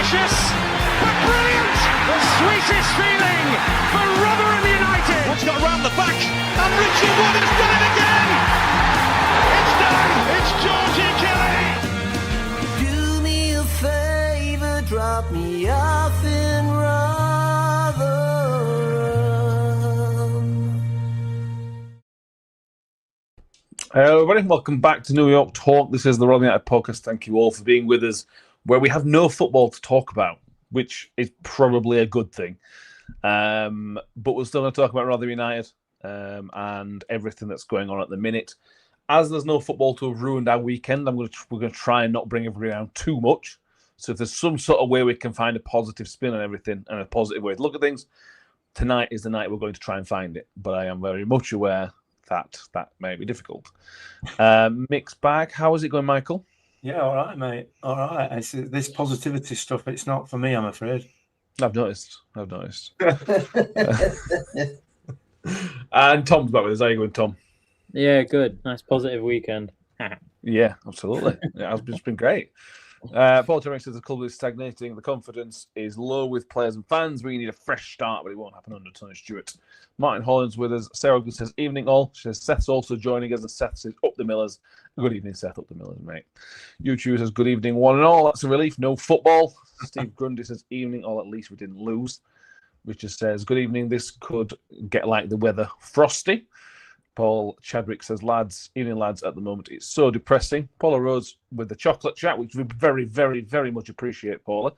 precious, but brilliant! The sweetest feeling for Rotherham United! What's got round the back, and Richie Wood has done it again! It's done! It's Georgie Kelly! Do me a favour, drop me off in Rotherham. Hello everybody, welcome back to New York Talk. This is the Rotherham United podcast. Thank you all for being with us, where we have no football to talk about, which is probably a good thing. But we're still going to talk about Rotherham United and everything that's going on at the minute. As there's no football to have ruined our weekend, we're going to try and not bring everybody around too much. So if there's some sort of way we can find a positive spin on everything and a positive way to look at things, tonight is the night we're going to try and find it. But I am very much aware that may be difficult. Mixed bag. How is it going, Michael? Yeah, all right, mate. All right. This positivity stuff, it's not for me, I'm afraid. I've noticed. And Tom's back with us. How are you going, Tom? Yeah, good. Nice positive weekend. Yeah, absolutely. Yeah, it's been great. Paul Terry says the club is stagnating. The confidence is low with players and fans. We need a fresh start, but it won't happen under Tony Stewart. Martin Holland's with us. Sarah Good says, evening all. She says, Seth's also joining us, and Seth says, up the Millers. Good evening, Seth, up the Millers, mate. YouTube says, good evening, one and all. That's a relief. No football. Steve Grundy says, evening all. At least we didn't lose. Richard says, good evening. This could get like the weather frosty. Paul Chadwick says, lads, evening lads, at the moment it's so depressing. Paula Rose with the chocolate chat, which we very, very, very much appreciate, Paula.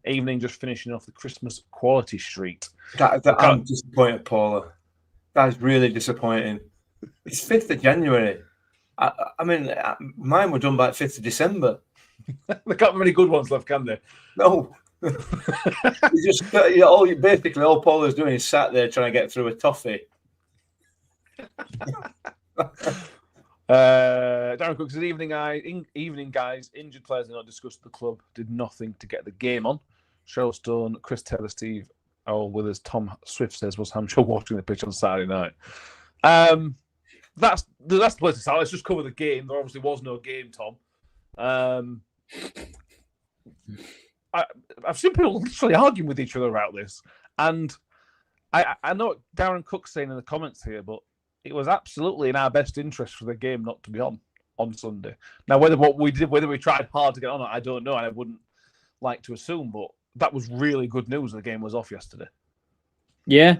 Evening, just finishing off the Christmas quality street. I'm disappointed, Paula. That is really disappointing. It's 5th of January. I mean, mine were done by 5th of December. There can't be many good ones left, can there? No. Basically, all Paula's doing is sat there trying to get through a toffee. Darren Cook says, evening guys. Injured players are not discussed. The club did nothing to get the game on. Cheryl Stone, Chris Taylor, Steve, all with us. Tom Swift says, was Hampshire watching the pitch on Saturday night? That's the place to start. Let's just cover the game. There obviously was no game, Tom. I've seen people literally arguing with each other about this, and I know what Darren Cook's saying in the comments here, but it was absolutely in our best interest for the game not to be on Sunday. Now, whether we tried hard to get on it, I don't know, and I wouldn't like to assume, but that was really good news. The game was off yesterday. Yeah.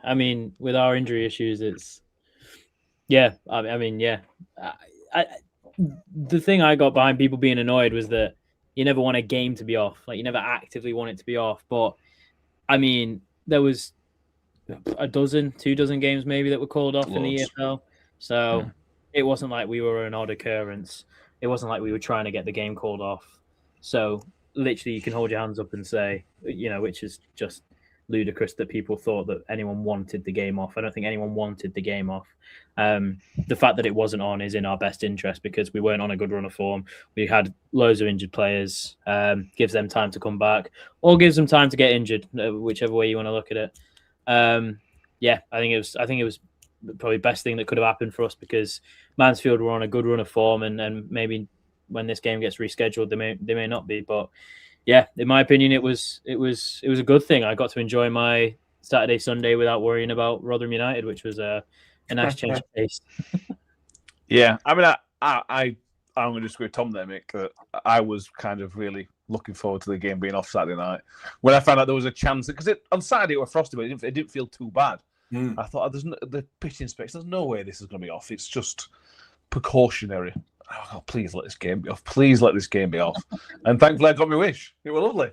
I mean, with our injury issues, it's the thing I got behind people being annoyed was that you never want a game to be off. Like, you never actively want it to be off. But I mean, there was a dozen, 2 dozen games maybe that were called off in the EFL. So It wasn't like we were an odd occurrence. It wasn't like we were trying to get the game called off. So literally you can hold your hands up and say, which is just ludicrous that people thought that anyone wanted the game off. I don't think anyone wanted the game off. The fact that it wasn't on is in our best interest because we weren't on a good run of form. We had loads of injured players, gives them time to come back or gives them time to get injured, whichever way you want to look at it. I think it was probably the best thing that could have happened for us because Mansfield were on a good run of form and maybe when this game gets rescheduled, they may not be. But yeah, in my opinion, it was a good thing. I got to enjoy my Saturday, Sunday without worrying about Rotherham United, which was a nice change of pace. Yeah, I mean, I'm going to disagree with Tom there, Mick, that I was kind of really looking forward to the game being off Saturday night. When I found out there was a chance, because on Saturday it was frosty, but it didn't feel too bad. I thought, the pitch inspection, there's no way this is going to be off. It's just precautionary. Oh, please let this game be off. Please let this game be off. And thankfully I got my wish. It was lovely.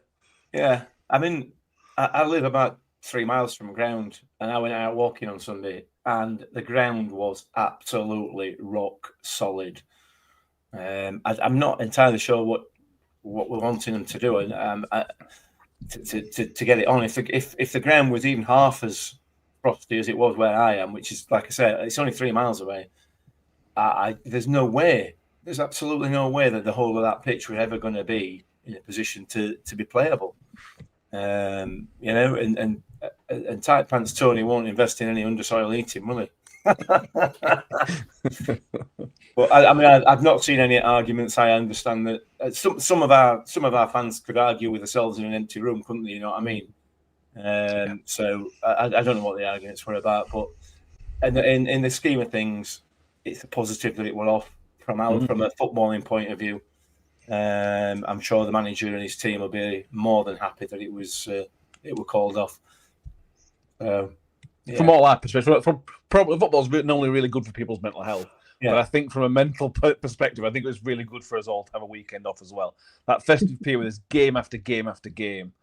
Yeah, I mean, I live about 3 miles from ground, and I went out walking on Sunday, and the ground was absolutely rock solid. I'm not entirely sure what we're wanting them to do, and to get it on. If the ground was even half as frosty as it was where I am, which is, like I said, it's only 3 miles away, there's no way. There's absolutely no way that the whole of that pitch was ever going to be in a position to be playable. And tight pants Tony won't invest in any undersoil heating, will he? But I mean, I've not seen any arguments. I understand that some of our fans could argue with themselves in an empty room, couldn't they? You know what I mean? So I don't know what the arguments were about, but in the scheme of things, it's a positive that it were off from a footballing point of view. I'm sure the manager and his team will be more than happy that it was called off. From all that perspective, football's normally really good for people's mental health. Yeah. But I think from a mental perspective, I think it was really good for us all to have a weekend off as well. That festive period is game after game after game,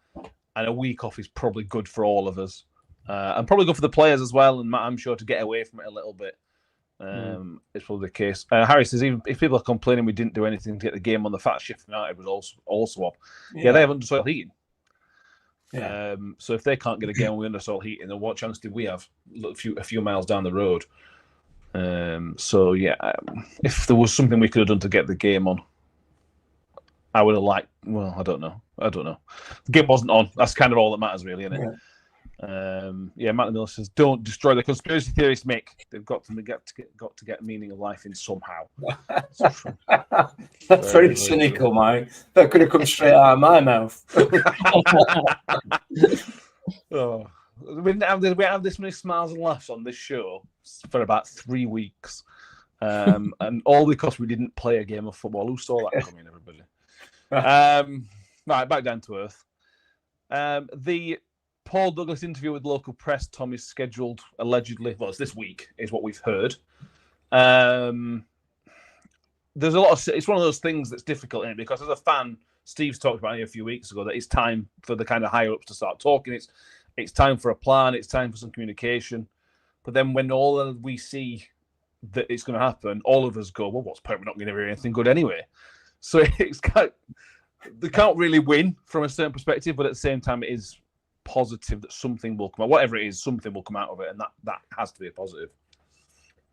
and a week off is probably good for all of us, and probably good for the players as well. And I'm sure to get away from it a little bit. It's probably the case. Harry says even if people are complaining we didn't do anything to get the game on, the fact Sheffield United was also off. Yeah, they have under soil heating. Yeah. So if they can't get a game with under soil heating, then what chance did we have? A few miles down the road. So yeah, if there was something we could have done to get the game on, I would have liked. Well, I don't know. The game wasn't on. That's kind of all that matters, really, isn't it? Yeah. Matt Miller says, "Don't destroy the conspiracy theorists, Mick. They've got to get meaning of life in somehow." That's very cynical, Mike. That could have come straight out of my mouth. Oh. We have this many smiles and laughs on this show for about 3 weeks, and all because we didn't play a game of football. Who saw that coming, everybody? Right, back down to earth. The Paul Douglas interview with local press, Tom, is scheduled allegedly. Well, it's this week, is what we've heard. There's a lot of. It's one of those things that's difficult in it because as a fan, Steve's talked about it a few weeks ago that it's time for the kind of higher ups to start talking. It's time for a plan. It's time for some communication. But then when all we see that it's going to happen, all of us go, well, what's the point? We're not going to hear anything good anyway. So it's they can't really win from a certain perspective, but at the same time, it is positive that something will come out. Whatever it is, something will come out of it, and that has to be a positive.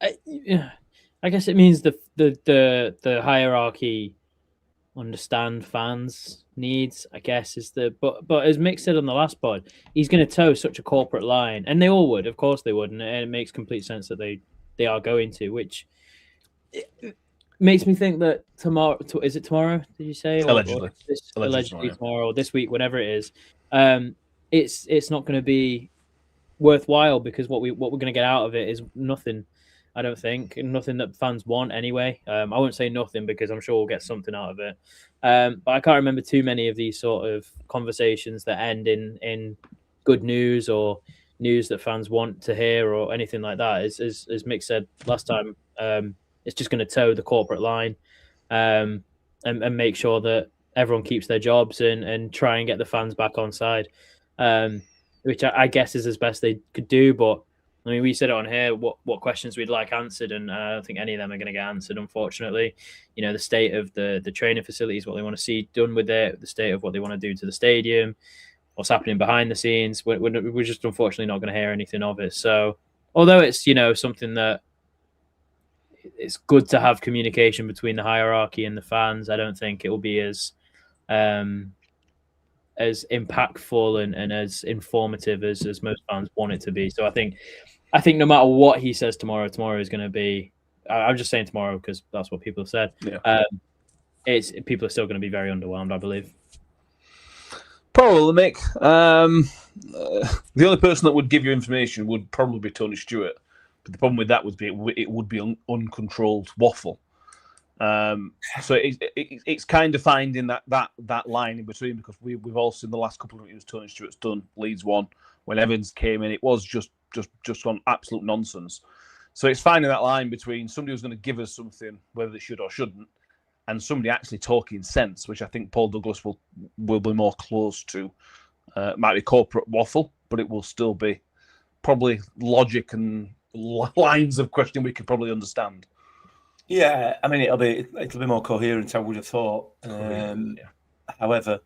I guess it means the hierarchy understand fans' needs, I guess, is but as Mick said on the last pod, he's going to toe such a corporate line, and they all would, of course they would, and it makes complete sense that they are going to, which makes me think that tomorrow, is it tomorrow? Did you say allegedly tomorrow or this week, whenever it is, it's not going to be worthwhile because what we're going to get out of it is nothing. I don't think nothing that fans want anyway. I won't say nothing because I'm sure we'll get something out of it. But I can't remember too many of these sort of conversations that end in good news or news that fans want to hear or anything like that. As Mick said last time, it's just going to toe the corporate line and make sure that everyone keeps their jobs and try and get the fans back on side, which I guess is as best they could do. But I mean, we said it on here, what questions we'd like answered, and I don't think any of them are going to get answered, unfortunately. You know, the state of the training facilities, what they want to see done with it, the state of what they want to do to the stadium, what's happening behind the scenes. We're just unfortunately not going to hear anything of it. So, although it's, something that it's good to have communication between the hierarchy and the fans, I don't think it will be as impactful and as informative as most fans want it to be. So I think no matter what he says tomorrow is going to be. I'm just saying tomorrow because that's what people have said. Yeah. People are still going to be very underwhelmed, I believe. Probably, Mick. The only person that would give you information would probably be Tony Stewart. But the problem with that would be it would be uncontrolled waffle. So it's kind of finding that line in between because we've all seen the last couple of years Tony Stewart's done. Leeds won when Evans came in. It was just on absolute nonsense. So it's finding that line between somebody who's going to give us something, whether they should or shouldn't, and somebody actually talking sense, which I think Paul Douglas will be more close to. Might be corporate waffle, but it will still be probably logic and lines of questioning we could probably understand. Yeah, I mean it'll be more coherent, I would have thought. However,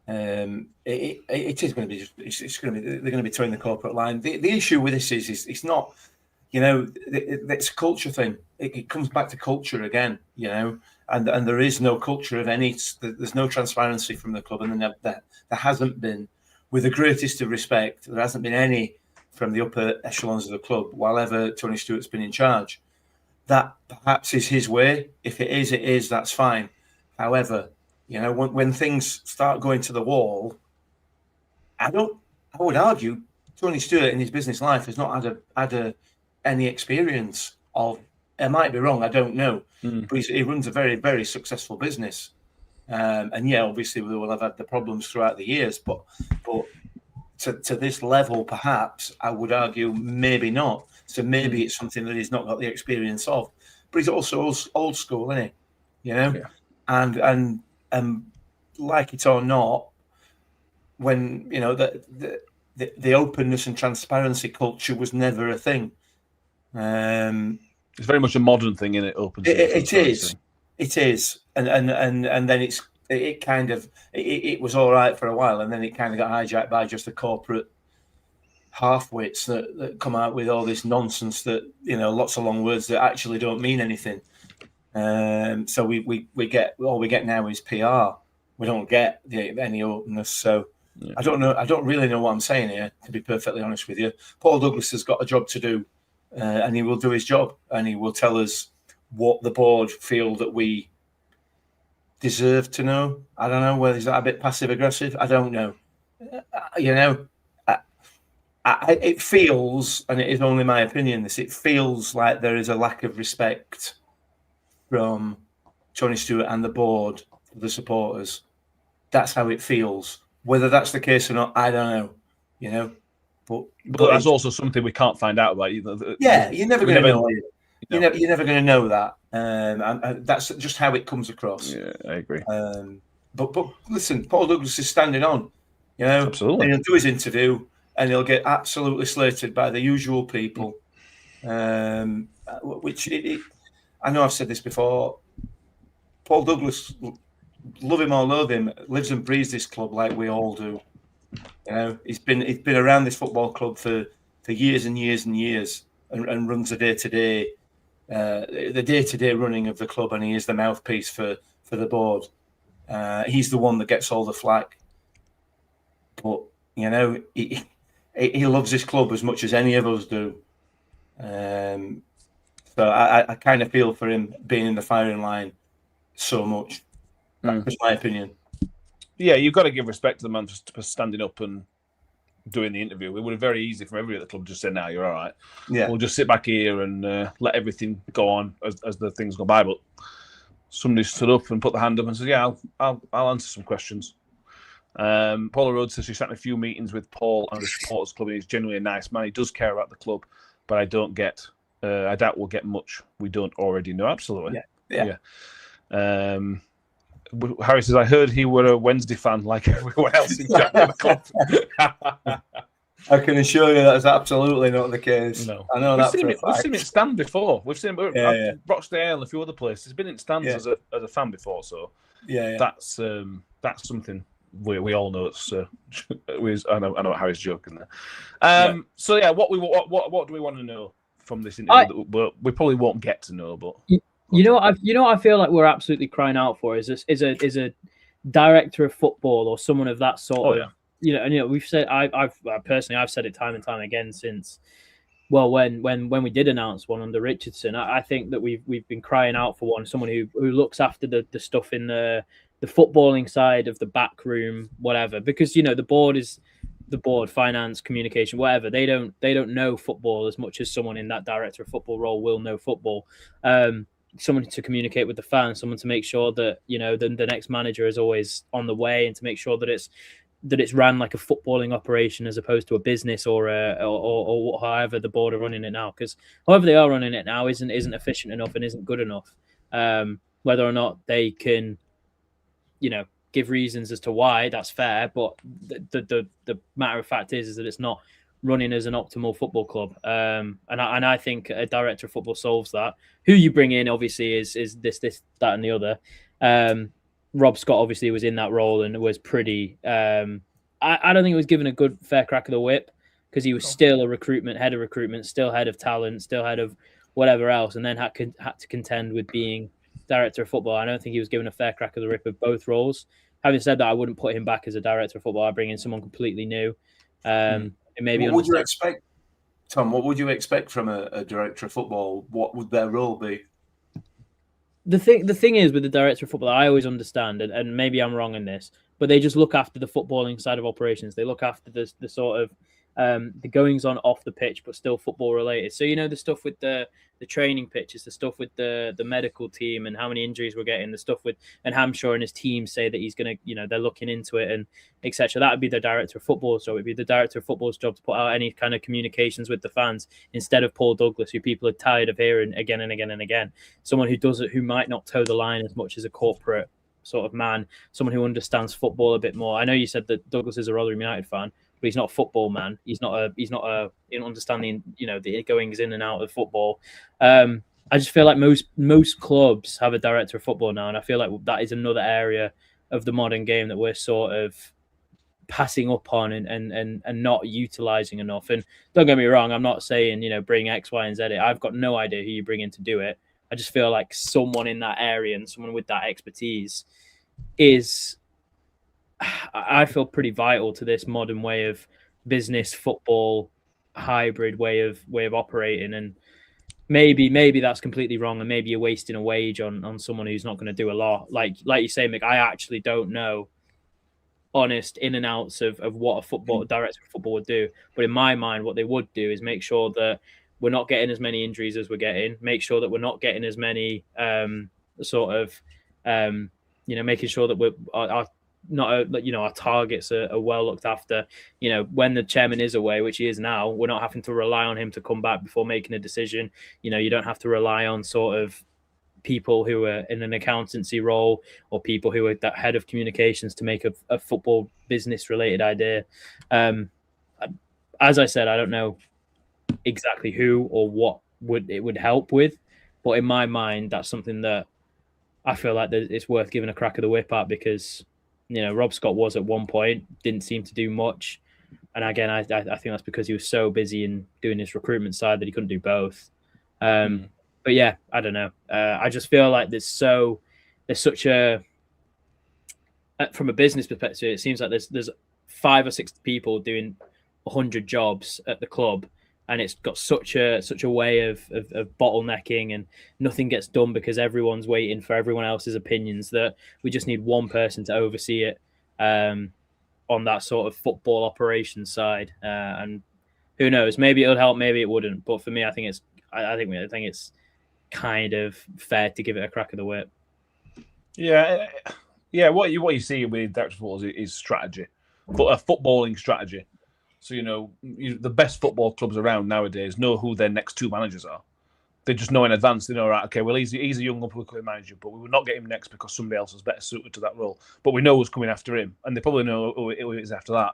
it is going to be they're going to be towing the corporate line. The issue with this is it's not, it's a culture thing. It comes back to culture again, and there is no culture of any. There's no transparency from the club, and there hasn't been, with the greatest of respect, there hasn't been any from the upper echelons of the club while ever Tony Stewart's been in charge. That perhaps is his way. If it is, that's fine. However, when things start going to the wall, I would argue Tony Stewart in his business life has not had any experience of. I might be wrong. I don't know, but he runs a very, very successful business. And yeah, obviously we will have had the problems throughout the years, but to this level, perhaps I would argue maybe not. So maybe it's something that he's not got the experience of. But he's also old school, isn't he? Yeah. And like it or not, when the openness and transparency culture was never a thing. It's very much a modern thing, isn't it? Open. It is, and then it was all right for a while, and then it kind of got hijacked by just the corporate half-wits that come out with all this nonsense that lots of long words that actually don't mean anything. So we get all we get now is PR. We don't get any openness. So yeah. I don't know. I don't really know what I'm saying here, to be perfectly honest with you. Paul Douglas has got a job to do, and he will do his job, and he will tell us what the board feel that we deserve to know. I don't know whether is that a bit passive aggressive. I don't know. It feels, and it is only my opinion, it feels like there is a lack of respect from Tony Stewart and the board for the supporters. That's how it feels. Whether that's the case or not, I don't know. But that's also something we can't find out about either. Yeah, you're never going to know. You're never going to know that. And that's just how it comes across. Yeah, I agree. But listen, Paul Douglas is standing on. Absolutely. And he'll do his interview, and he'll get absolutely slated by the usual people. Which I know I've said this before. Paul Douglas, love him or loathe him, lives and breathes this club like we all do. He's been around this football club for years and years and years, and runs the day-to-day running of the club, and he is the mouthpiece for the board. He's the one that gets all the flack, but he loves this club as much as any of us do. So I kind of feel for him being in the firing line so much. That's my opinion. Yeah, you've got to give respect to the man for standing up and doing the interview. It would have been very easy for everybody at the club to just say, "No, you're all right. Yeah, we'll just sit back here and let everything go on as the things go by." But somebody stood up and put the hand up and said, "Yeah, I'll answer some questions." Paula Rhodes says she sat in a few meetings with Paul and the supporters club, and he's genuinely a nice man. He does care about the club, but I doubt we'll get much we don't already know. Absolutely. Yeah. Harry says, I heard he were a Wednesday fan like everyone else in the club. I can assure you that's absolutely not the case. No. I know we've that seen for a him, we've fact. seen him stand before. We've seen him at Rochdale and a few other places. He's been in stands as a fan before, so that's something we all know. It's I know Harry's joking there. So yeah, what do we want to know from this interview that we probably won't get to know, but what I feel like we're absolutely crying out for is a director of football or someone of that sort of. We've said I've personally said it time and time again since when we did announce one under Richardson. I think that we've been crying out for someone who looks after the stuff in the footballing side of the back room, whatever, because the board is the board, finance, communication, whatever. They don't know football as much as someone in that director of football role will know football. Someone to communicate with the fans, someone to make sure that the next manager is always on the way, and to make sure that it's ran like a footballing operation as opposed to a business or however the board are running it now. Because however they are running it now isn't efficient enough and isn't good enough. Whether or not they can, give reasons as to why, that's fair. But the matter of fact is that it's not running as an optimal football club. And I think a director of football solves that. Who you bring in obviously is this, that, and the other. Rob Scott obviously was in that role and was pretty. I don't think he was given a good fair crack of the whip, because he was still a head of recruitment, still head of talent, still head of whatever else, and then had to contend with being director of football. I don't think he was given a fair crack of the whip of both roles. Having said that, I wouldn't put him back as a director of football. I'd bring in someone completely new. Maybe what would you expect? Tom, what would you expect from a director of football? What would their role be? The thing is with the director of football, I always understand, and maybe I'm wrong in this, but they just look after the footballing side of operations. They look after the sort of the goings on off the pitch, but still football related. So the stuff with the training pitches, the stuff with the medical team and how many injuries we're getting, the stuff with and Hampshire and his team say that he's gonna, they're looking into it and etc. That would be the director of football's job. It'd be the director of football's job to put out any kind of communications with the fans instead of Paul Douglas, who people are tired of hearing again and again and again. Someone who does it, who might not toe the line as much as a corporate sort of man, someone who understands football a bit more. I know you said that Douglas is a Rotherham United fan, but he's not a football man. He's not understanding, the goings in and out of football. I just feel like most clubs have a director of football now, and I feel like that is another area of the modern game that we're sort of passing up on and not utilizing enough. And don't get me wrong, I'm not saying, bring X, Y, and Z. I've got no idea who you bring in to do it. I just feel like someone in that area and someone with that expertise is, I feel, pretty vital to this modern way of business football hybrid way of operating. And maybe that's completely wrong, and maybe you're wasting a wage on someone who's not going to do a lot. Like you say, Mick, I actually don't know honest in and outs of what a director of football would do. But in my mind, what they would do is make sure that we're not getting as many injuries as we're getting, make sure that we're not getting as many making sure that our targets are well looked after. When the chairman is away, which he is now, we're not having to rely on him to come back before making a decision. You don't have to rely on sort of people who are in an accountancy role or people who are that head of communications to make a football business related idea. As I said, I don't know exactly who or what would help with, but in my mind, that's something that I feel like it's worth giving a crack of the whip at, because Rob Scott was at one point, didn't seem to do much, and again, I think that's because he was so busy in doing his recruitment side that he couldn't do both. But yeah, I don't know. I just feel like there's such a, from a business perspective, it seems like there's 5 or 6 people doing 100 jobs at the club, and it's got such a way of bottlenecking, and nothing gets done because everyone's waiting for everyone else's opinions, that we just need one person to oversee it on that sort of football operations side. And who knows, maybe it'll help, maybe it wouldn't. But for me, I think it's kind of fair to give it a crack of the whip. Yeah. What you see with director of football is strategy, but a footballing strategy. So, the best football clubs around nowadays know who their next 2 managers are. They just know in advance. They know, right, okay, well, he's a young up-and-coming manager, but we would not get him next because somebody else is better suited to that role. But we know who's coming after him, and they probably know who it is after that.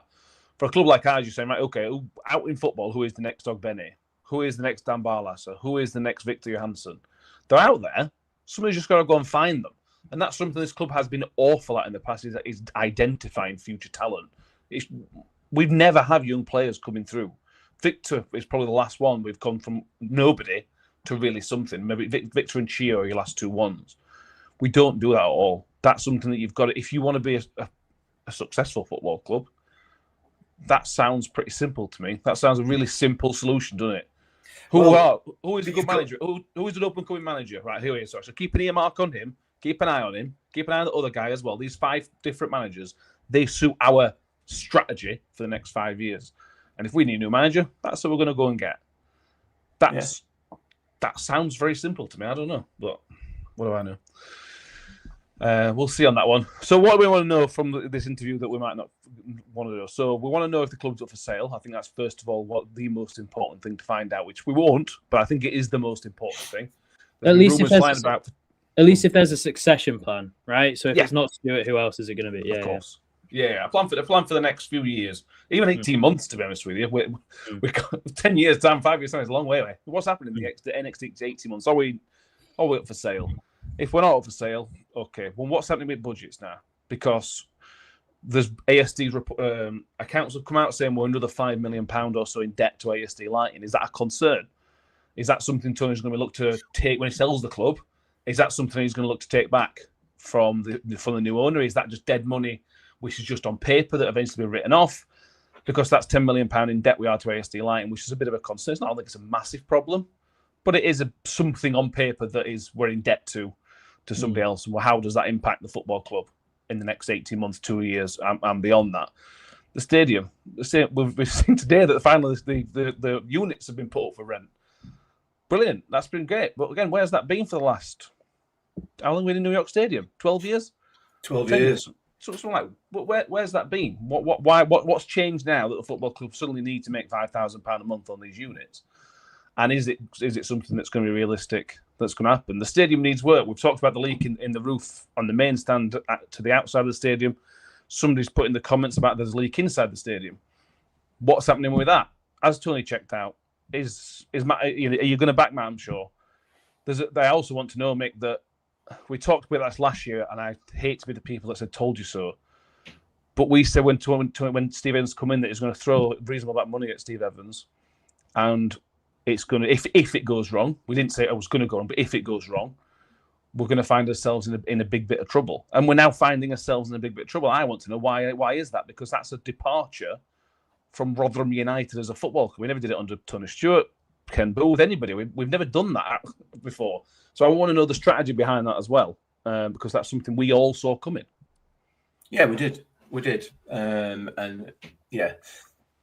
For a club like ours, you're saying, right, okay, out in football, who is the next Ogbene? Who is the next Dan Barlasser? Who is the next Victor Johansson? They're out there. Somebody's just got to go and find them. And that's something this club has been awful at in the past, is identifying future talent. We've never had young players coming through. Victor is probably the last one. We've come from nobody to really something. Maybe Victor and Chio are your last 2 ones. We don't do that at all. That's something that you've got to, if you want to be a successful football club, that sounds pretty simple to me. That sounds a really simple solution, doesn't it? Who is a good manager? Who is an up-and-coming manager? Right, here he is. So keep an earmark on him. Keep an eye on him. Keep an eye on the other guy as well. These 5 different managers, they suit our strategy for the next 5 years. And if we need a new manager, that's what we're going to go and get. That sounds very simple to me. I don't know, but what do I know? We'll see on that one. So what do we want to know from this interview that we might not want to know? So we want to know if the club's up for sale. I think that's, first of all, what the most important thing to find out, which we won't, but I think it is the most important thing. At least if there's a succession plan, right? So if it's not Stuart, who else is it going to be? Yeah, of course. Yeah, a plan for the next few years, even 18 months. To be honest with you, we've got 10 years time, 5 years time is a long way away. What's happening in the next 18 months? Are we up for sale? If we're not up for sale, okay. Well, what's happening with budgets now? Because there's ASD's accounts have come out saying we're another £5 million or so in debt to ASD Lighting. Is that a concern? Is that something Tony's going to look to take when he sells the club? Is that something he's going to look to take back from the new owner? Is that just dead money, which is just on paper that eventually be written off? because that's £10 million in debt we are to ASD Lighting, which is a bit of a concern. It's not like it's a massive problem, but it is something on paper that is we're in debt to somebody else. And how does that impact the football club in the next 18 months, 2 years, and beyond that? The stadium, we've seen today that finally the units have been put up for rent. Brilliant. That's been great. But again, where's that been for the last, how long have we been in New York Stadium? 12 years? 12 years. So like, where's that been? What's changed now that the football club suddenly need to make £5,000 a month on these units? And is it something that's going to be realistic? That's going to happen? The stadium needs work. We've talked about the leak in the roof on the main stand to the outside of the stadium. Somebody's put in the comments about there's a leak inside the stadium. What's happening with that? Has Tony checked out? Is Matt? Are you going to back Matt? I'm sure. They also want to know, Mick, that we talked about this last year, and I hate to be the people that said "told you so," but we said when Steve Evans come in that he's going to throw a reasonable amount of money at Steve Evans, and it's going to if it goes wrong. We didn't say it was going to go wrong, but if it goes wrong, we're going to find ourselves in a big bit of trouble, and we're now finding ourselves in a big bit of trouble. I want to know why is that? Because that's a departure from Rotherham United as a football club. We never did it under Tony Stewart, Ken Booth, anybody. We've never done that before. So I want to know the strategy behind that as well, because that's something we all saw coming. Yeah, we did. And yeah,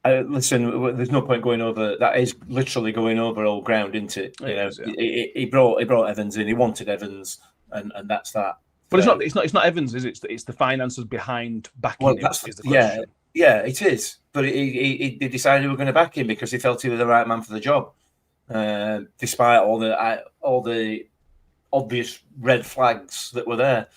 listen, there's no point going over. That is literally going over old ground, isn't it? You know, he brought Evans in. He wanted Evans, and that's that. But it's not Evans, is it? It's the finances behind backing him. Is the question. Yeah, it is. But he decided he were going to back him because he felt he was the right man for the job, despite all the obvious red flags that were there.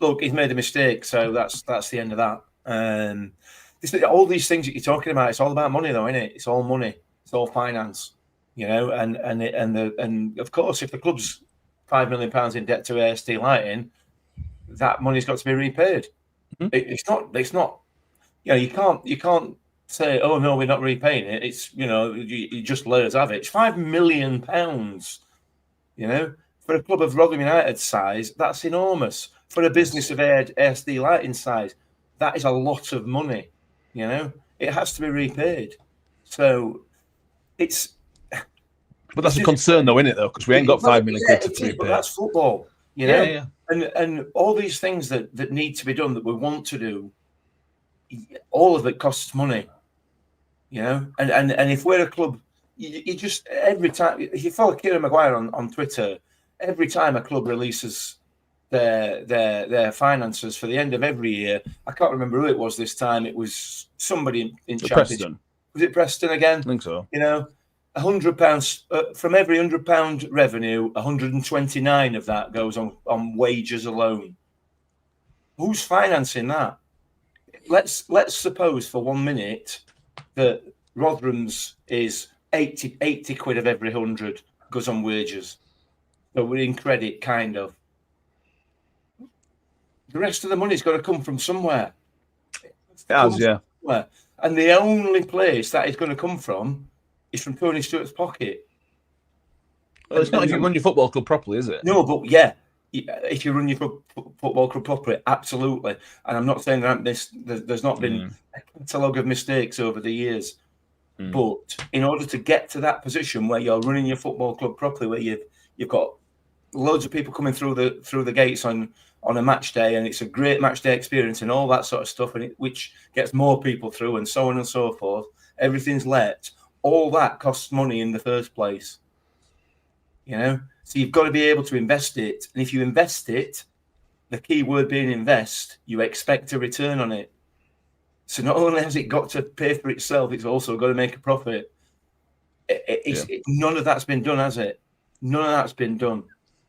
Look, he's made a mistake, so that's the end of that. All these things that you're talking about, it's all about money, though, isn't it? It's all money. It's all finance, you know. And of course, if the club's £5 million in debt to ASD Lighting, that money's got to be repaid. Mm-hmm. It's not. You know, you can't say, oh no, we're not repaying it. It's, you know, you just let us have it. It's £5 million. You know, for a club of Rotherham United size, that's enormous. For a business of ASD Lighting size, that is a lot of money. You know, it has to be repaid. So it's. But that's a concern, though, isn't it? Though, because we ain't got £5 million to repay. But that's football. You know, yeah. And all these things that need to be done that we want to do. All of it costs money, you know, and if we're a club, you just every time if you follow Kieran Maguire on Twitter, every time a club releases their finances for the end of every year, I can't remember who it was this time. It was somebody in Championship. Was it Preston again? I think so. You know, £100 from every £100 revenue, 129 of that goes on wages alone. Who's financing that? Let's suppose for 1 minute that Rotherham's is 80 quid of every 100 goes on wages. So we're in credit, kind of. The rest of the money's got to come from somewhere. Yeah. Somewhere. And the only place that is going to come from is from Tony Stewart's pocket. Well, it's not if you run your football club properly, is it? No, but yeah. If you run your football club properly, absolutely. And I'm not saying there's not been a catalogue of mistakes over the years. But in order to get to that position where you're running your football club properly, where you've got loads of people coming through the gates on a match day, and it's a great match day experience and all that sort of stuff, and which gets more people through and so on and so forth. Everything's let. All that costs money in the first place. You know? So you've got to be able to invest it. And if you invest it, the key word being invest, you expect a return on it. So not only has it got to pay for itself, it's also got to make a profit. None of that's been done, has it? None of that's been done.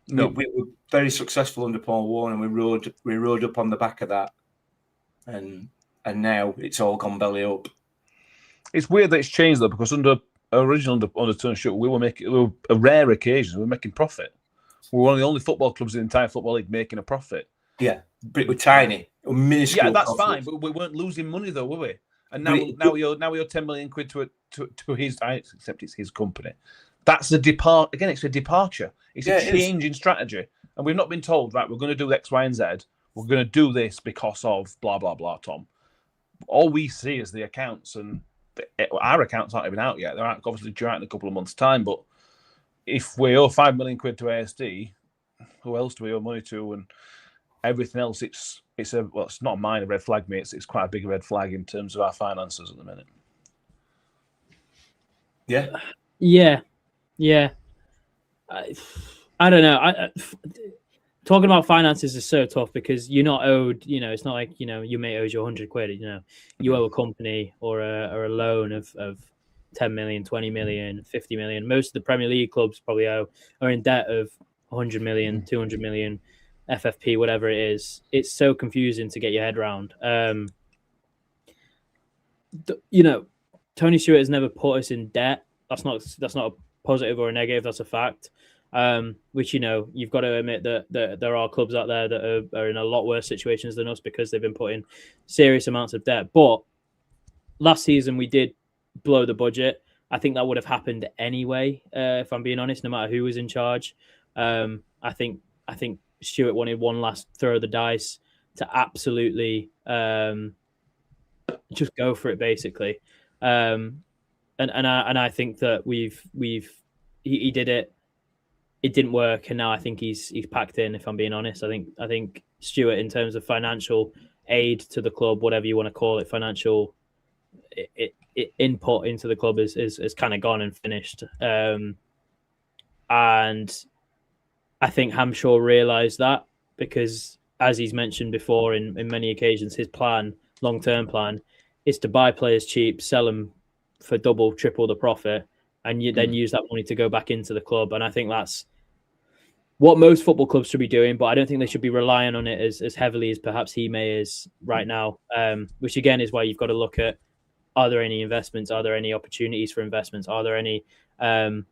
No. We were very successful under Paul Warne, and we rode up on the back of that. And now it's all gone belly up. It's weird that it's changed, though, because under Tony Stewart, we were a rare occasion. We were making profit. We were one of the only football clubs in the entire football league making a profit. Yeah, but we're tiny, minuscule. Yeah, that's profit. fine, but we weren't losing money though, were we? And now we owe 10 million quid to his. I accept it's his company. That's a depart. Again, it's a departure. It's a change in strategy, and we've not been told, right, we're going to do X, Y, and Z. We're going to do this because of blah blah blah. Tom, all we see is the accounts, and our accounts aren't even out yet. They're obviously due out in a couple of months' time. But if we owe £5 million to ASD, who else do we owe money to? And everything else, it's not a minor red flag, mate. It's quite a big red flag in terms of our finances at the minute. Yeah. I don't know. Talking about finances is so tough because you're not owed. It's not like your mate owes you 100 quid. You owe a company or a loan of 10 million, 20 million, 50 million. Most of the Premier League clubs probably are in debt of 100 million, 200 million, FFP, whatever it is. It's so confusing to get your head around. Tony Stewart has never put us in debt. That's not a positive or a negative. That's a fact. Which you've got to admit that there are clubs out there that are in a lot worse situations than us because they've been put in serious amounts of debt. But last season we did blow the budget. I think that would have happened anyway, if I'm being honest, no matter who was in charge. I think Stewart wanted one last throw of the dice to absolutely just go for it, basically. And I think that he did it. It didn't work, and now I think he's packed in. If I'm being honest, I think Stewart, in terms of financial aid to the club, whatever you want to call it, financial input into the club is kind of gone and finished. And I think Hampshire realised that because, as he's mentioned before in many occasions, his long-term plan, is to buy players cheap, sell them for double, triple the profit, and then use that money to go back into the club. And I think that's what most football clubs should be doing, but I don't think they should be relying on it as heavily as perhaps he is right now, which again is why you've got to look at, are there any investments? Are there any opportunities for investments? Are there any, takeovers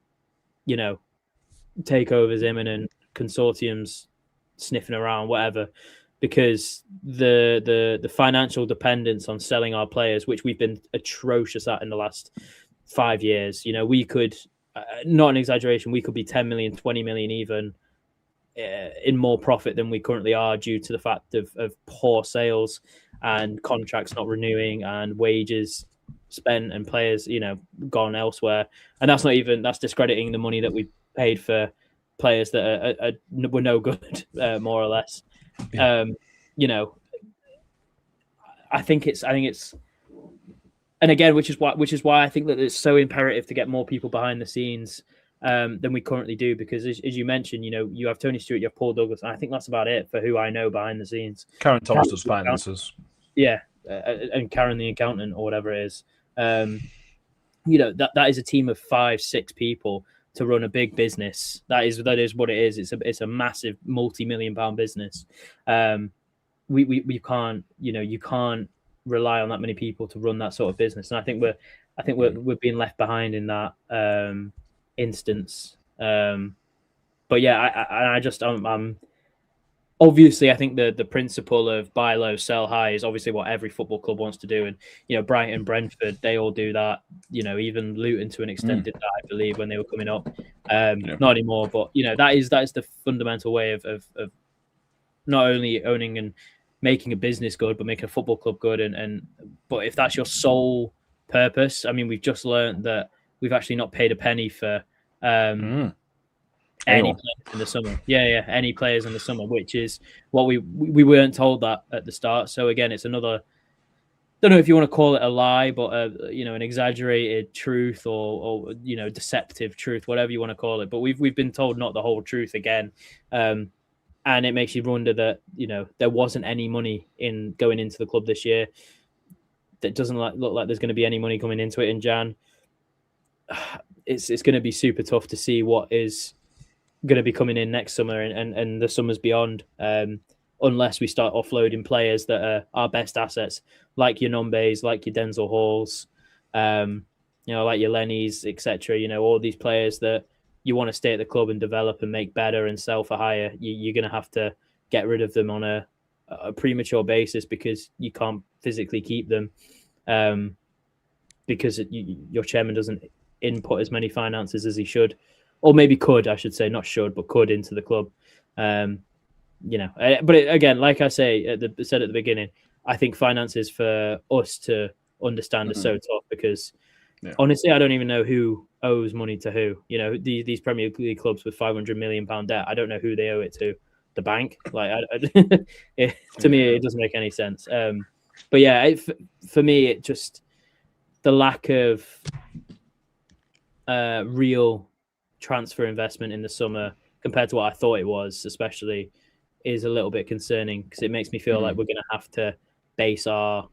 imminent, consortiums sniffing around, whatever? Because the financial dependence on selling our players, which we've been atrocious at in the last 5 years, we could, not an exaggeration, we could be 10 million, 20 million even in more profit than we currently are due to the fact of poor sales and contracts not renewing and wages spent and players, gone elsewhere. And that's discrediting the money that we paid for players that were no good, more or less. I think it's, and again, which is why I think that it's so imperative to get more people behind the scenes than we currently do, because as you mentioned, you have Tony Stewart, you have Paul Douglas, and I think that's about it for who I know behind the scenes. Karen Thomas does finances. Yeah, and Karen the accountant or whatever it is. That is a team of 5-6 people to run a big business. That is what it is. It's a massive multi-million-pound business. We can't, you can't rely on that many people to run that sort of business. And I think we're being left behind in that instance. But yeah, I'm obviously, I think the principle of buy low, sell high is obviously what every football club wants to do. And, Brighton, Brentford, they all do that. Even Luton to an extent did that, I believe, when they were coming up. Not anymore, but, that is the fundamental way of not only owning and making a business good, but making a football club good. But if that's your sole purpose, I mean, we've just learned that we've actually not paid a penny for any players in the summer. Yeah, any players in the summer, which is what we weren't told that at the start. So again, it's another, don't know if you want to call it a lie, but an exaggerated truth or deceptive truth, whatever you want to call it. But we've been told not the whole truth again. And it makes you wonder that, there wasn't any money going into the club this year. That doesn't look like there's going to be any money coming into it in Jan. It's going to be super tough to see what is going to be coming in next summer and the summers beyond, unless we start offloading players that are our best assets, like your Nombes, like your Denzel Halls, like your Lennys, etc. All these players that you want to stay at the club and develop and make better and sell for higher. You're going to have to get rid of them on a premature basis because you can't physically keep them, because your chairman doesn't input as many finances as he should. Or maybe could, I should say, not should, but could into the club. But again, like I said at the beginning, I think finances for us to understand are so tough because Yeah. honestly, I don't even know who owes money to who. You know, these Premier League clubs with £500 million debt, I don't know who they owe it to. The bank? Like, to me, it doesn't make any sense. But yeah, for me, it just the lack of real transfer investment in the summer compared to what I thought it was, especially, is a little bit concerning because it makes me feel like we're going to have to base our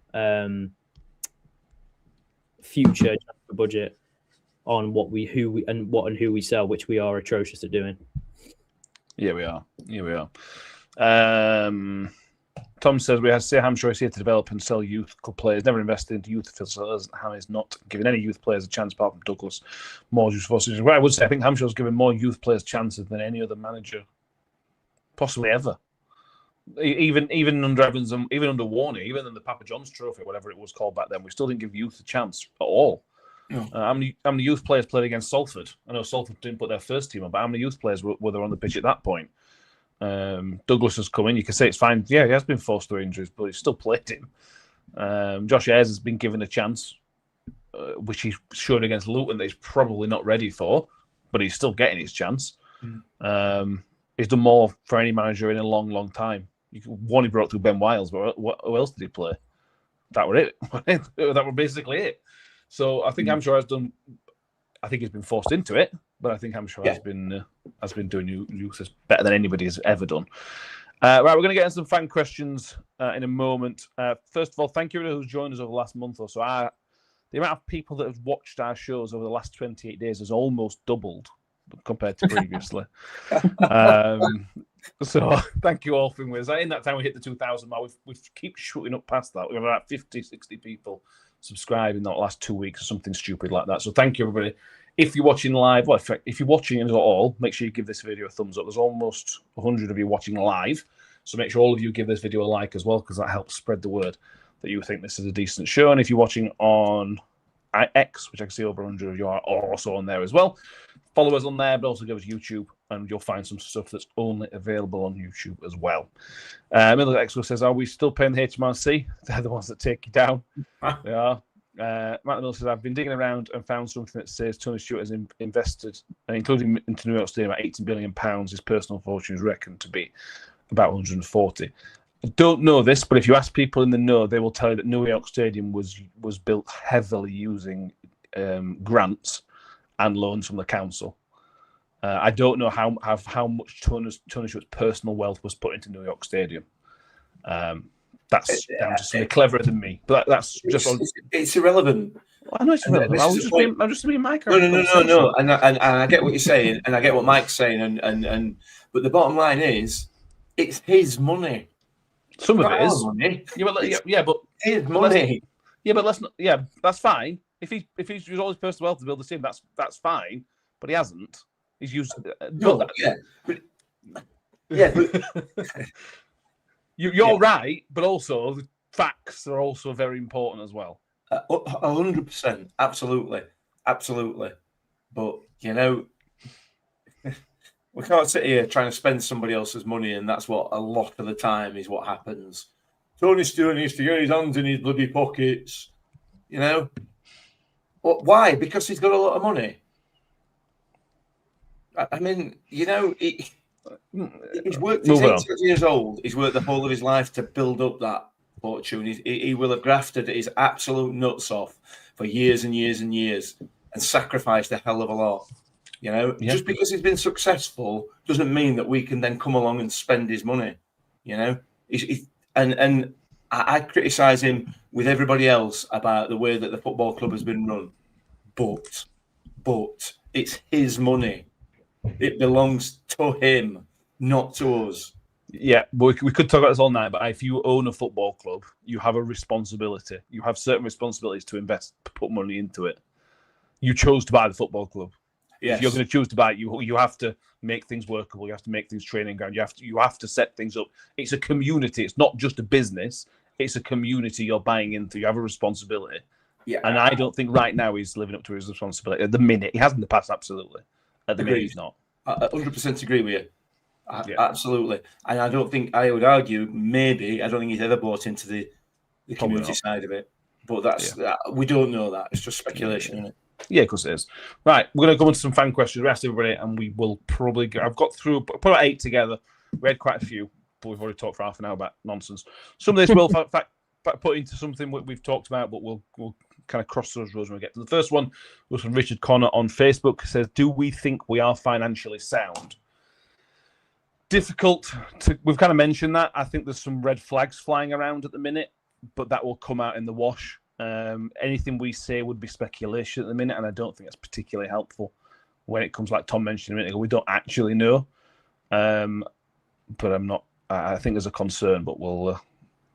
future transfer budget on who we sell, which we are atrocious at doing. Yeah, we are. Tom says we have to say Hampshire is here to develop and sell youth club players. Never invested into youth facilities. Ham is not giving any youth players a chance apart from Douglas. More youth forces. Well, I would say I think Hampshire's given more youth players chances than any other manager, possibly ever. Even under Evans and even under Warney, even in the Papa John's Trophy, whatever it was called back then, we still didn't give youth a chance at all. No. How many youth players played against Salford? I know Salford didn't put their first team on, but how many youth players were there on the pitch at that point? Douglas has come in. You can say it's fine. Yeah, he has been forced through injuries, but he's still played him. Josh Ayres has been given a chance, which he's shown against Luton that he's probably not ready for, but he's still getting his chance. He's done more for any manager in a long, long time. One he brought through Ben Wiles, but who else did he play? That were it. That were basically it. So I think Hampshire has done. I think he's been forced into it, but I think Hampshire has been doing youth better than anybody has ever done. Right, we're going to get into some fan questions in a moment. First of all, thank you everyone who's joined us over the last month or so. The amount of people that have watched our shows over the last 28 days has almost doubled compared to previously. So thank you all for being with us. In that time we hit the 2,000 mark. We keep shooting up past that. We have about 50, 60 people subscribe in the last 2 weeks or something stupid like that. So thank you, everybody. If you're watching live, well, if you're watching it at all, make sure you give this video a thumbs up. There's almost 100 of you watching live. So make sure all of you give this video a like as well, because that helps spread the word that you think this is a decent show. And if you're watching on X, which I can see over 100 of you are also on there as well, follow us on there, but also go to YouTube, and you'll find some stuff that's only available on YouTube as well. Middle Expo says, are we still paying the HMRC? They're the ones that take you down. They are. Matt Miller says, I've been digging around and found something that says Tony Stewart has invested, including into New York Stadium, about £80 billion. His personal fortune is reckoned to be about 140. I don't know this, but if you ask people in the know, they will tell you that New York Stadium was built heavily using grants and loans from the council. I don't know how much Tony Stewart's personal wealth was put into New York Stadium. That's down to somebody cleverer than me. But that's just it's irrelevant. Well, I know it's irrelevant. I'm just being Mike. No. And I get what you're saying, and I get what Mike's saying, and but the bottom line is, it's his money. Some of it is money. But his money. But let's not. Yeah, that's fine. If he's used all his personal wealth to build the team, that's fine. But he hasn't. He's used. But You're right, but also the facts are also very important as well. 100%, absolutely. But we can't sit here trying to spend somebody else's money, and that's what a lot of the time is what happens. Tony Stewart needs to get his hands in his bloody pockets, Well, why? Because he's got a lot of money. I mean, he's worked. He's 80 years old. He's worked the whole of his life to build up that fortune. He will have grafted his absolute nuts off for years and years and years, and sacrificed a hell of a lot. Just because he's been successful doesn't mean that we can then come along and spend his money. And I criticise him with everybody else about the way that the football club has been run, but it's his money. It belongs to him, not to us. Yeah, we could talk about this all night, but if you own a football club, you have a responsibility. You have certain responsibilities to invest, to put money into it. You chose to buy the football club. Yes. If you're going to choose to buy it, you have to make things workable. You have to make things training ground. You have to set things up. It's a community. It's not just a business. It's a community you're buying into. You have a responsibility. Yeah. And I don't think right now he's living up to his responsibility. At the minute, he has in the past, absolutely. At the minute, he's not. I 100% agree with you. Absolutely. And I would argue, I don't think he's ever bought into the the Probably community not. side of it. But that's we don't know that. It's just speculation, isn't it? Yeah, of course it is. Right, we're going to go into some fan questions. We asked everybody, and we will probably I've got through, put about 8 together. We had quite a few, but we've already talked for half an hour about nonsense. Some of this will put into something we've talked about, but we'll kind of cross those roads when we get to the first one. Was from Richard Connor on Facebook. It says, "Do we think we are financially sound?" Difficult to. We've kind of mentioned that. I think there's some red flags flying around at the minute, but that will come out in the wash. Anything we say would be speculation at the minute, and I don't think that's particularly helpful when it comes, like Tom mentioned a minute ago. We don't actually know, but I'm not. I think there's a concern, but we'll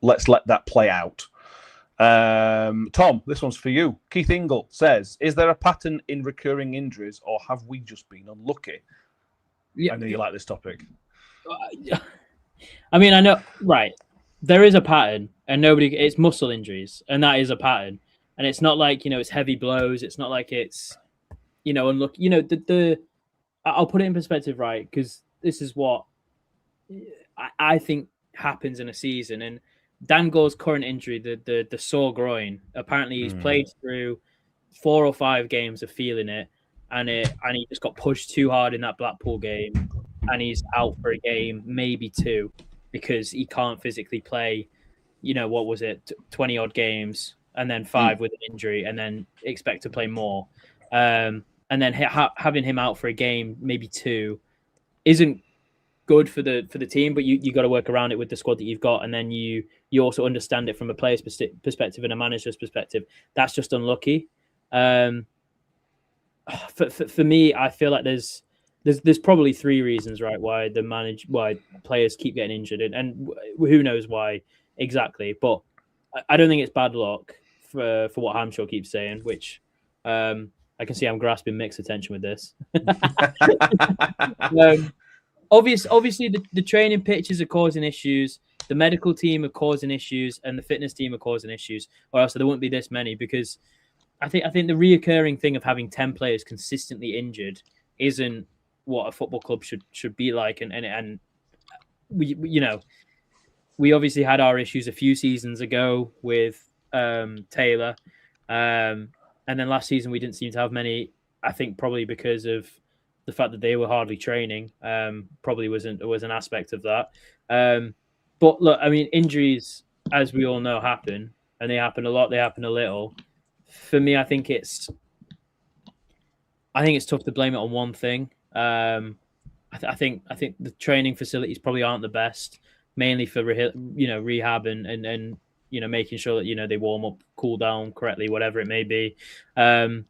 let's let that play out. Tom, this one's for you. Keith Ingle says, "Is there a pattern in recurring injuries, or have we just been unlucky?" Yeah. I know you like this topic. I mean, I know, right? There is a pattern, and it's muscle injuries, and that is a pattern. And it's not like, it's heavy blows. It's not like it's, unlucky. I'll put it in perspective, right? Because this is what I think happens in a season. And Dan Gore's current injury, the sore groin, apparently he's played through 4 or 5 games of feeling it, and he just got pushed too hard in that Blackpool game, and he's out for a game, maybe 2, because he can't physically play. What was it, 20 odd games, and then 5 with an injury, and then expect to play more, and then having him out for a game, maybe 2, isn't good for the team, but you got to work around it with the squad that you've got, and then you also understand it from a player's perspective and a manager's perspective. That's just unlucky. For me, I feel like there's probably 3 reasons, right, why players keep getting injured, and who knows why exactly, but I don't think it's bad luck for what Hamshaw keeps saying, which I can see I'm grasping mixed attention with this. Obviously, the training pitches are causing issues. The medical team are causing issues, and the fitness team are causing issues, or else there wouldn't be this many. Because I think the reoccurring thing of having 10 players consistently injured isn't what a football club should be like. And we obviously had our issues a few seasons ago with Taylor, and then last season we didn't seem to have many. I think probably because of the fact that they were hardly training, probably was an aspect of that. But look, I mean, injuries, as we all know, happen, and they happen a lot. They happen a little. For me, I think it's tough to blame it on one thing. I think the training facilities probably aren't the best, mainly for rehab and making sure that they warm up, cool down correctly, whatever it may be. But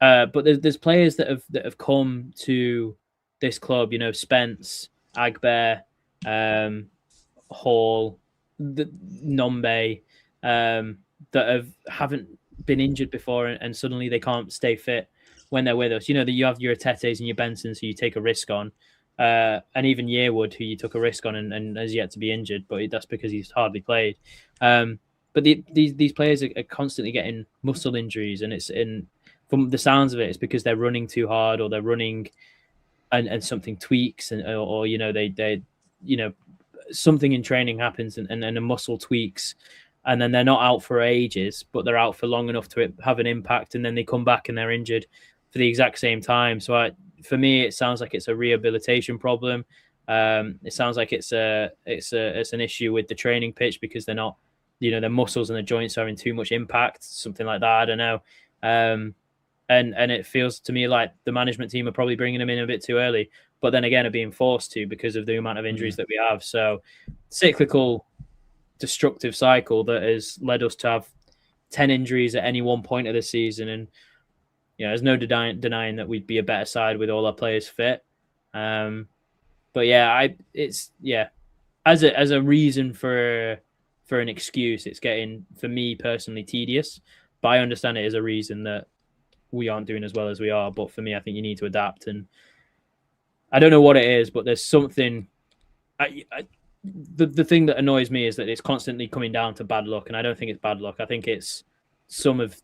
there's players that have come to this club, Spence, Agbear, Hall, Nombe, that haven't been injured before, and suddenly they can't stay fit when they're with us. That you have your Atetes and your Bensons who you take a risk on, and even Yearwood who you took a risk on and has yet to be injured, but that's because he's hardly played. But these players are constantly getting muscle injuries, and from the sounds of it, it's because they're running too hard, or they're running and something tweaks, or they something in training happens and a muscle tweaks, and then they're not out for ages, but they're out for long enough to have an impact, and then they come back and they're injured for the exact same time. So for me, it sounds like it's a rehabilitation problem. It sounds like it's an issue with the training pitch, because they're not, their muscles and the joints are having too much impact, something like that. I don't know. And it feels to me like the management team are probably bringing them in a bit too early, but then again are being forced to because of the amount of injuries that we have. So cyclical, destructive cycle that has led us to have 10 injuries at any one point of the season. And there's no denying that we'd be a better side with all our players fit. But yeah, as a reason for an excuse, it's getting, for me personally, tedious. But I understand it as a reason that we aren't doing as well as we are. But for me, I think you need to adapt. And I don't know what it is, but there's something. The thing that annoys me is that it's constantly coming down to bad luck, and I don't think it's bad luck. I think it's some of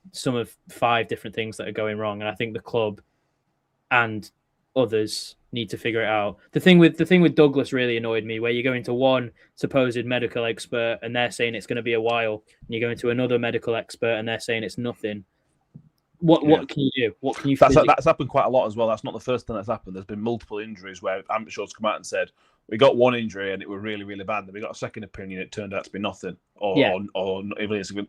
5 different things that are going wrong, and I think the club and others need to figure it out. The thing with Douglas really annoyed me, where you go into one supposed medical expert and they're saying it's going to be a while, and you go into another medical expert and they're saying it's nothing. What can you do? What can you? That's happened quite a lot as well. That's not the first thing that's happened. There's been multiple injuries where amateurs come out and said we got one injury and it was really, really bad. Then we got a second opinion. It turned out to be nothing, or not even insignificant.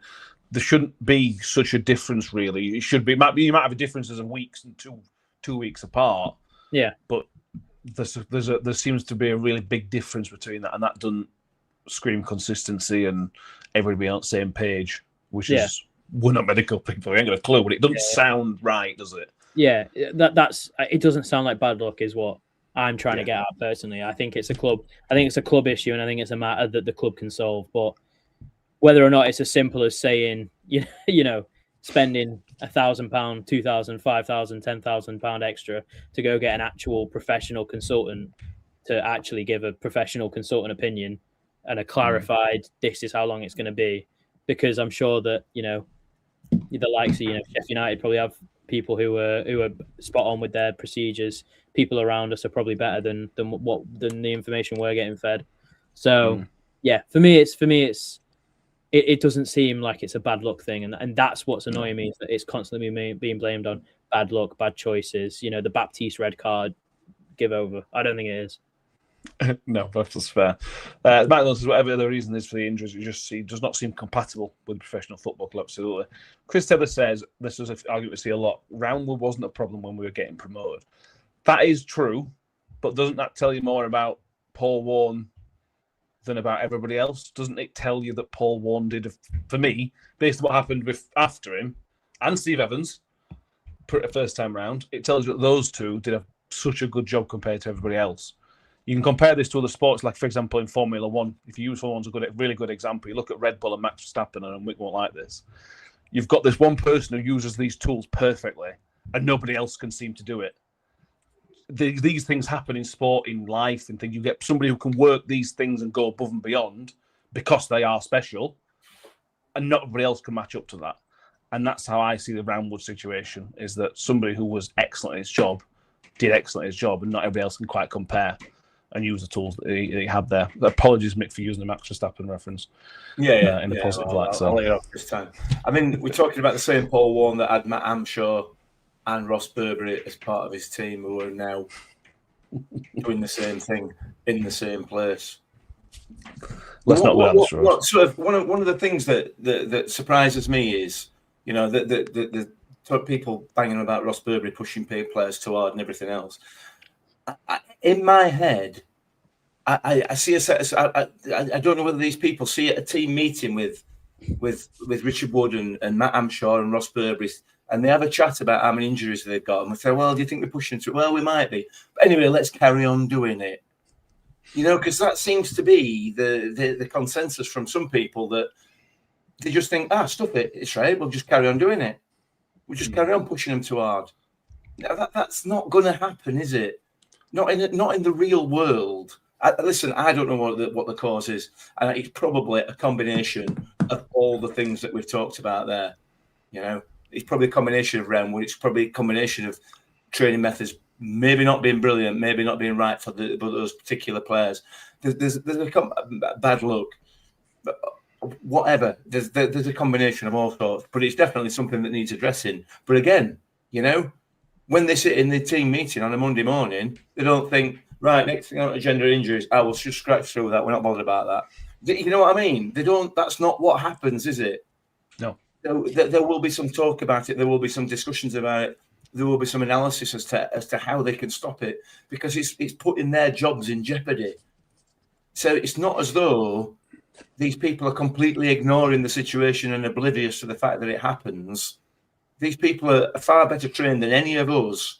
There shouldn't be such a difference, really. It should be. You might have differences of weeks and two weeks apart. Yeah, but there seems to be a really big difference between that, and that doesn't scream consistency and everybody on the same page, which is. We're not medical people. We ain't got a clue, but it doesn't sound right, does it? Yeah, that's. It doesn't sound like bad luck, is what I'm trying to get at personally. I think it's a club. I think it's a club issue, and I think it's a matter that the club can solve. But whether or not it's as simple as saying, spending £1,000, £2,000, £5,000, £10,000 extra to go get an actual professional consultant to actually give a professional consultant opinion and a clarified, this is how long it's going to be, because I'm sure that the likes of Sheffield United probably have people who are spot on with their procedures. People around us are probably better than the information we're getting fed. So for me it doesn't seem like it's a bad luck thing, and that's what's annoying me, is that it's constantly being blamed on bad luck, bad choices. The Baptiste red card, give over. I don't think it is. No, that's fair. Matt says whatever the reason is for the injuries, it does not seem compatible with professional football club. Absolutely. Chris Taylor says this was an argument we see a lot. Roundwood wasn't a problem when we were getting promoted. That is true, but doesn't that tell you more about Paul Warne than about everybody else? Doesn't it tell you that Paul Warne did, for me, based on what happened after him and Steve Evans, first time round, it tells you that those two did such a good job compared to everybody else. You can compare this to other sports, like, for example, in Formula One. If you use Formula One as a really good example, you look at Red Bull and Max Verstappen, and Mick won't like this. You've got this one person who uses these tools perfectly, and nobody else can seem to do it. These things happen in sport, in life, and things. You get somebody who can work these things and go above and beyond because they are special, and not everybody else can match up to that. And that's how I see the Roundwood situation, is that somebody who was excellent at his job did excellent at his job, and not everybody else can quite compare and use the tools that he had there. Apologies, Mick, for using the Max Verstappen reference. In a positive light. I'll lay it off this time. I mean, we're talking about the same Paul Warne that had Matt Amshaw and Ross Burberry as part of his team, who are now doing the same thing in the same place. Let's not go down this road. Sort of one of the things that surprises me is, the people banging about Ross Burberry pushing players too hard and everything else. In my head, I see I don't know whether these people see a team meeting with Richard Wood and Matt Amshaw and Ross Burberry, and they have a chat about how many injuries they've got, and we say, well, do you think we're pushing through? Well, we might be, but anyway, let's carry on doing it. Because that seems to be the consensus from some people, that they just think, stuff it, it's right, we'll just carry on doing it. We'll just carry on pushing them too hard. That's not going to happen, is it? Not in the real world. Listen, I don't know what the cause is, and it's probably a combination of all the things that we've talked about there. It's probably a combination of Roundwood. It's probably a combination of training methods, maybe not being brilliant, maybe not being right for those particular players. There's a bad luck, but whatever. There's a combination of all sorts, but it's definitely something that needs addressing. But again, when they sit in the team meeting on a Monday morning, they don't think, right, next thing on agenda injuries, I will just scratch through that. We're not bothered about that. You know what I mean? They don't. That's not what happens, is it? No. There will be some talk about it. There will be some discussions about it. There will be some analysis as to how they can stop it, because it's putting their jobs in jeopardy. So it's not as though these people are completely ignoring the situation and oblivious to the fact that it happens. These people are far better trained than any of us,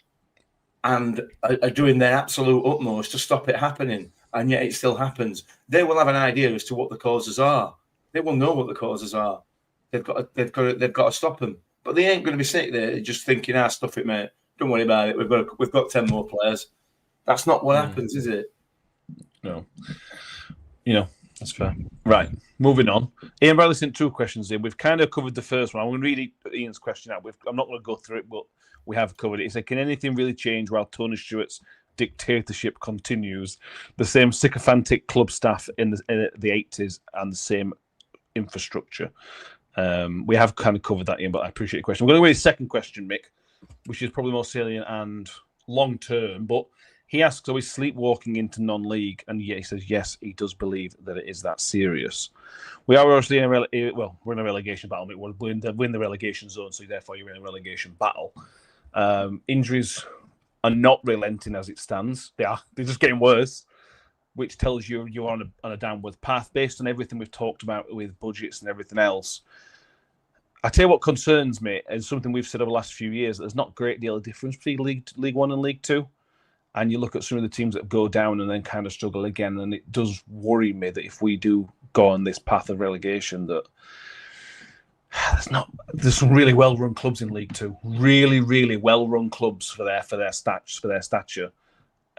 and are doing their absolute utmost to stop it happening, and yet it still happens. They will have an idea as to what the causes are. They will know what the causes are. They've got to stop them. But they ain't going to be sitting there just thinking, stuff it, mate. Don't worry about it. We've got 10 more players. That's not what happens, is it? No. That's fair. Right, moving on. Ian Bradley sent 2 questions in. We've kind of covered the first one. I'm going to read Ian's question out. I'm not going to go through it, but we have covered it. He said, can anything really change while Tony Stewart's dictatorship continues? The same sycophantic club staff in the 80s and the same infrastructure. We have kind of covered that, Ian, but I appreciate your question. We're going to go with his second question, Mick, which is probably more salient and long-term, but he asks, are we sleepwalking into non-league? And yeah, he says, yes, he does believe that it is that serious. We are obviously in we're in a relegation battle. We're in the relegation zone, so therefore you're in a relegation battle. Injuries are not relenting as it stands. They're just getting worse, which tells you you're on a downward path based on everything we've talked about with budgets and everything else. I tell you what concerns me, and something we've said over the last few years, there's not a great deal of difference between League One and League Two. And you look at some of the teams that go down and then kind of struggle again, and it does worry me that if we do go on this path of relegation, that there's some really well-run clubs in League Two, really, really well-run clubs for their stature,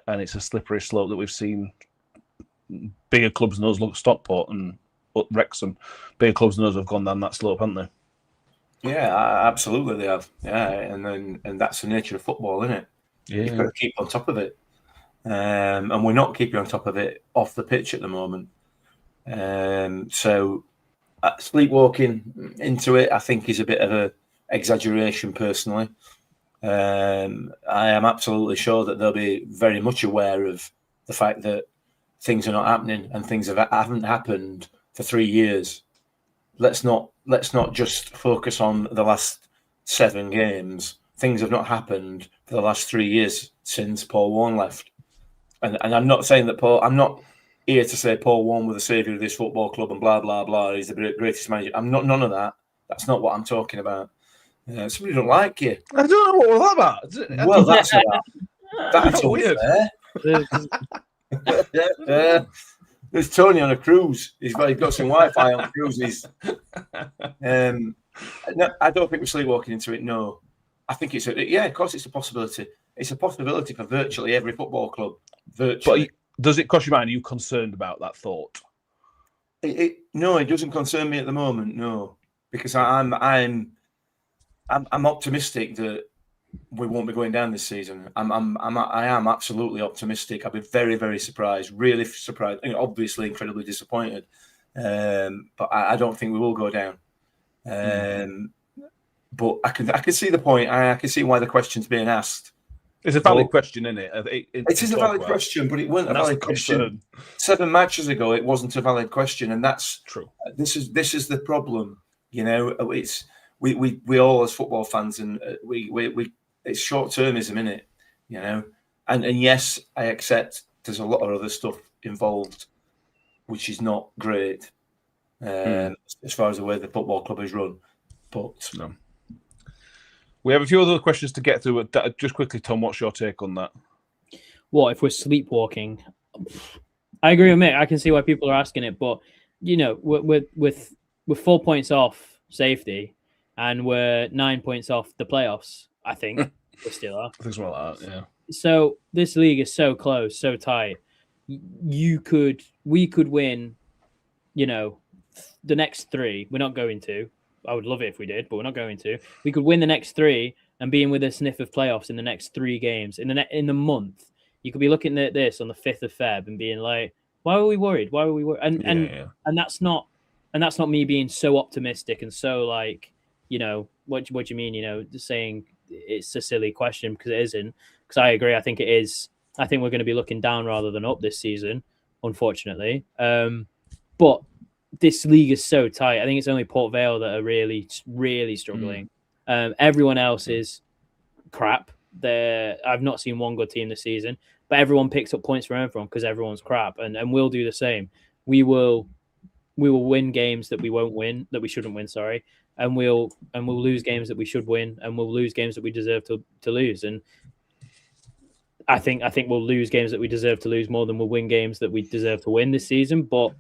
and it's a slippery slope that we've seen. Bigger clubs than us, look at Stockport and Wrexham. Bigger clubs than us have gone down that slope, haven't they? Yeah, absolutely they have. Yeah, and that's the nature of football, isn't it? Yeah. You've got to keep on top of it. And we're not keeping on top of it off the pitch at the moment. So sleepwalking into it, I think, is a bit of an exaggeration personally. I am absolutely sure that they'll be very much aware of the fact that things are not happening and things haven't happened for 3 years. Let's not just focus on the last 7 games. Things have not happened for the last 3 years since Paul Warne left. And I'm not saying that I'm not here to say Paul Warne was the saviour of this football club and blah, blah, blah. He's the greatest manager. I'm not none of that. That's not what I'm talking about. Somebody don't like you. I don't know what was that about. Well, that's weird. Unfair. There's Tony on a cruise. He's got some Wi-Fi on cruises. No, I don't think we're sleepwalking into it. No, I think of course it's a possibility. It's a possibility for virtually every football club. Virtually. But does it cross your mind? Are you concerned about that thought? No, it doesn't concern me at the moment. No, because I'm optimistic that we won't be going down this season. I am absolutely optimistic. I've been very, very surprised, really surprised. Obviously, incredibly disappointed. But I don't think we will go down. But I can see the point. I can see why the question's being asked. It's a valid question, isn't it? It is a valid question, but it wasn't a valid question 7 matches ago. It wasn't a valid question, and that's true. This is the problem. You know, it's we all as football fans, and we it's short-termism, isn't it? You know, and yes, I accept there's a lot of other stuff involved, which is not great as far as the way the football club is run. But no. We have a few other questions to get through. Just quickly, Tom, what's your take on that? What if we're sleepwalking? I agree with Mick. I can see why people are asking it, but you know, with 4 points off safety, and we're 9 points off the playoffs. I think we still are. I think something like that. Yeah. So this league is so close, so tight. We could win. You know, the next 3. We're not going to. I would love it if we did, but we're not going to. We could win the next 3 and be in with a sniff of playoffs in the next 3 games. In the month, you could be looking at this on the 5th of Feb and being like, "Why were we worried? Why were we worried?" And that's not me being so optimistic and so like, you know, what do you mean? You know, just saying it's a silly question because it isn't. Because I agree. I think it is. I think we're going to be looking down rather than up this season, unfortunately. But this league is so tight. I think it's only Port Vale that are really, really struggling. Everyone else is crap. I've not seen one good team this season, but everyone picks up points from everyone because everyone's crap, and we'll do the same. We will win games that we shouldn't win. Sorry, and we'll lose games that we should win, and we'll lose games that we deserve to lose. And I think we'll lose games that we deserve to lose more than we'll win games that we deserve to win this season. But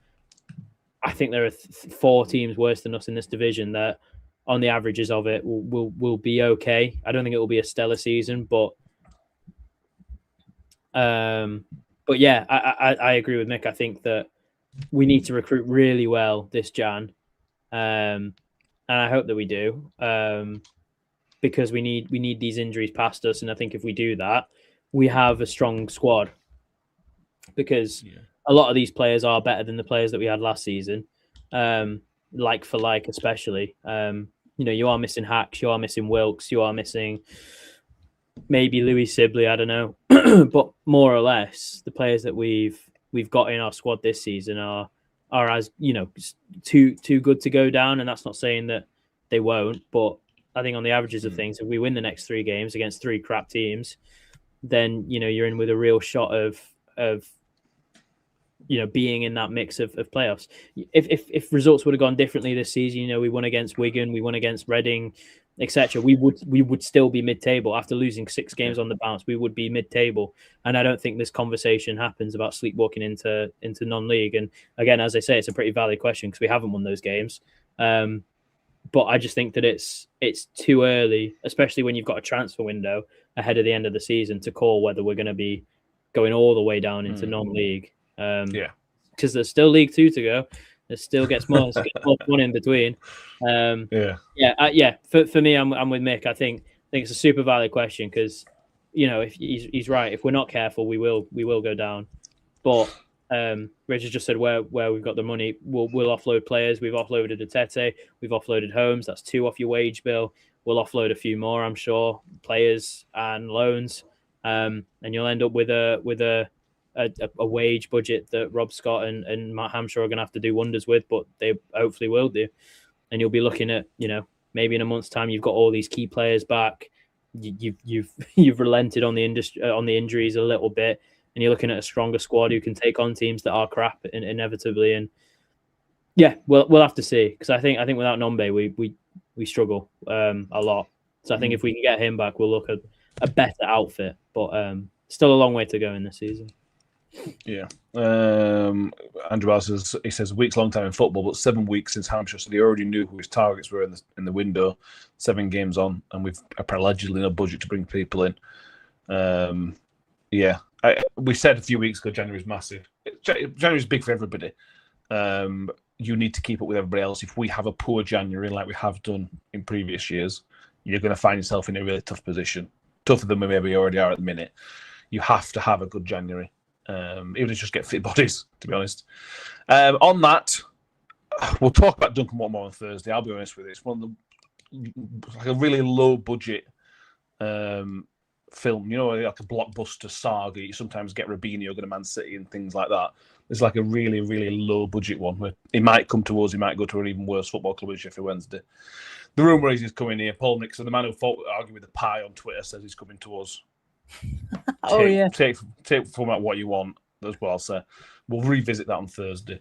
I think there are 4 teams worse than us in this division that, on the averages of it, will be okay. I don't think it will be a stellar season, but yeah, I agree with Mick. I think that we need to recruit really well this Jan, and I hope that we do, because we need these injuries past us, and I think if we do that, we have a strong squad, because a lot of these players are better than the players that we had last season, like for like, especially. You are missing Hacks, you are missing Wilkes, you are missing maybe Louis Sibley, I don't know, but more or less the players that we've got in our squad this season are as too good to go down, and that's not saying that they won't, but I think on the averages of things, if we win the next 3 games against 3 crap teams, then you're in with a real shot of being in that mix of playoffs. If results would have gone differently this season, we won against Wigan, we won against Reading, etc., we would still be mid-table after losing 6 games on the bounce. We would be mid-table, and I don't think this conversation happens about sleepwalking into non-league. And again, as I say, it's a pretty valid question because we haven't won those games. But I just think that it's too early, especially when you've got a transfer window ahead of the end of the season, to call whether we're going to be going all the way down into non-league. Because there's still League 2 to go. There still gets more fun in between. For me, I'm with Mick. I think it's a super valid question because if he's right, if we're not careful, we will go down. But Richard just said where we've got the money, we'll offload players. We've offloaded Atete, we've offloaded Holmes. That's 2 off your wage bill. We'll offload a few more, I'm sure, players and loans, and you'll end up with a wage budget that Rob Scott and Matt Hampshire are going to have to do wonders with, but they hopefully will do. And you'll be looking at, maybe in a month's time, you've got all these key players back. You've relented on the injuries a little bit, and you're looking at a stronger squad who can take on teams that are crap inevitably. And we'll have to see, because I think without Nombe we struggle a lot. So I think if we can get him back, we'll look at a better outfit. But still a long way to go in this season. Yeah. Andrew Bell says, he says, weeks long time in football, but 7 weeks since Hampshire, so they already knew who his targets were in the window. 7 games on, and we've allegedly no budget to bring people in. We said a few weeks ago January's massive. January's big for everybody. You need to keep up with everybody else. If we have a poor January, like we have done in previous years, you're going to find yourself in a really tough position, tougher than we maybe already are at the minute. You have to have a good January. Even if just get fit bodies, to be honest. On that, we'll talk about Duncan Watmore on Thursday. I'll be honest with you. It's one of like a really low budget film, like a blockbuster saga. You sometimes get Robinho going to Man City and things like that. It's like a really, really low budget one where he might come to us, he might go to an even worse football club in Sheffield Wednesday. The rumour is he's coming here. Paul Nixon, the man who fought argued with the pie on Twitter, says he's coming to us. Take from what you want as well. So we'll revisit that on Thursday.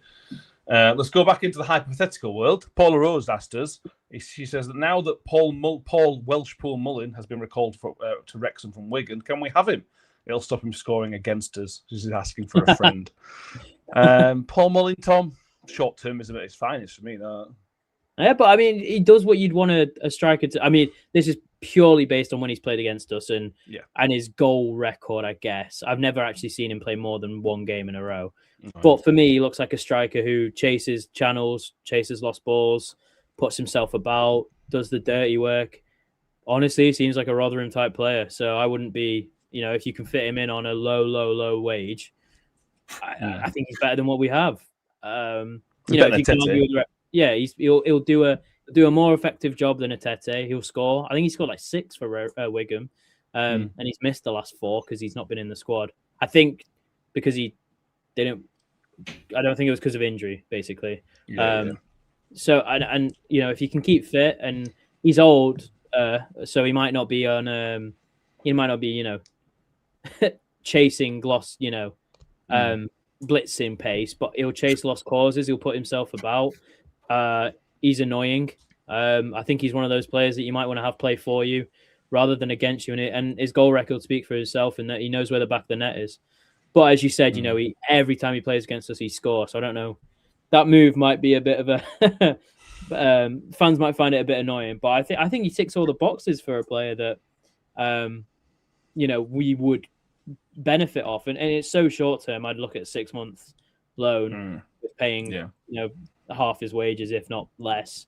Let's go back into the hypothetical world. Paula Rose asked us. She says that now that Paul Welshpool Mullin has been recalled to Wrexham from Wigan, can we have him? It'll stop him scoring against us. She's asking for a friend. Paul Mullin, Tom, short term isn't it? It's fine. It's for me. That. Yeah, but I mean, he does what you'd want a striker to. I mean, this is purely based on when he's played against us and his goal record, I guess. I've never actually seen him play more than 1 game in a row. Right. But for me, he looks like a striker who chases channels, chases lost balls, puts himself about, does the dirty work. Honestly, he seems like a Rotherham type player. So I wouldn't be, if you can fit him in on a low wage, I think he's better than what we have. If you can argue with he'll do a more effective job than Atete. He'll score. I think he scored like 6 for Wigan, and he's missed the last 4 because he's not been in the squad. I think because he didn't. I don't think it was because of injury, basically. So and if he can keep fit, and he's old, so he might not be on. He might not be chasing lost. Blitzing pace, but he'll chase lost causes. He'll put himself about. He's annoying. I think he's one of those players that you might want to have play for you rather than against you. And his goal record speaks for himself in that he knows where the back of the net is. But as you said, every time he plays against us, he scores. So I don't know. That move might be a bit of a... fans might find it a bit annoying. But I think he ticks all the boxes for a player that, we would benefit off. And it's so short term. I'd look at 6 months loan, with paying half his wages, if not less.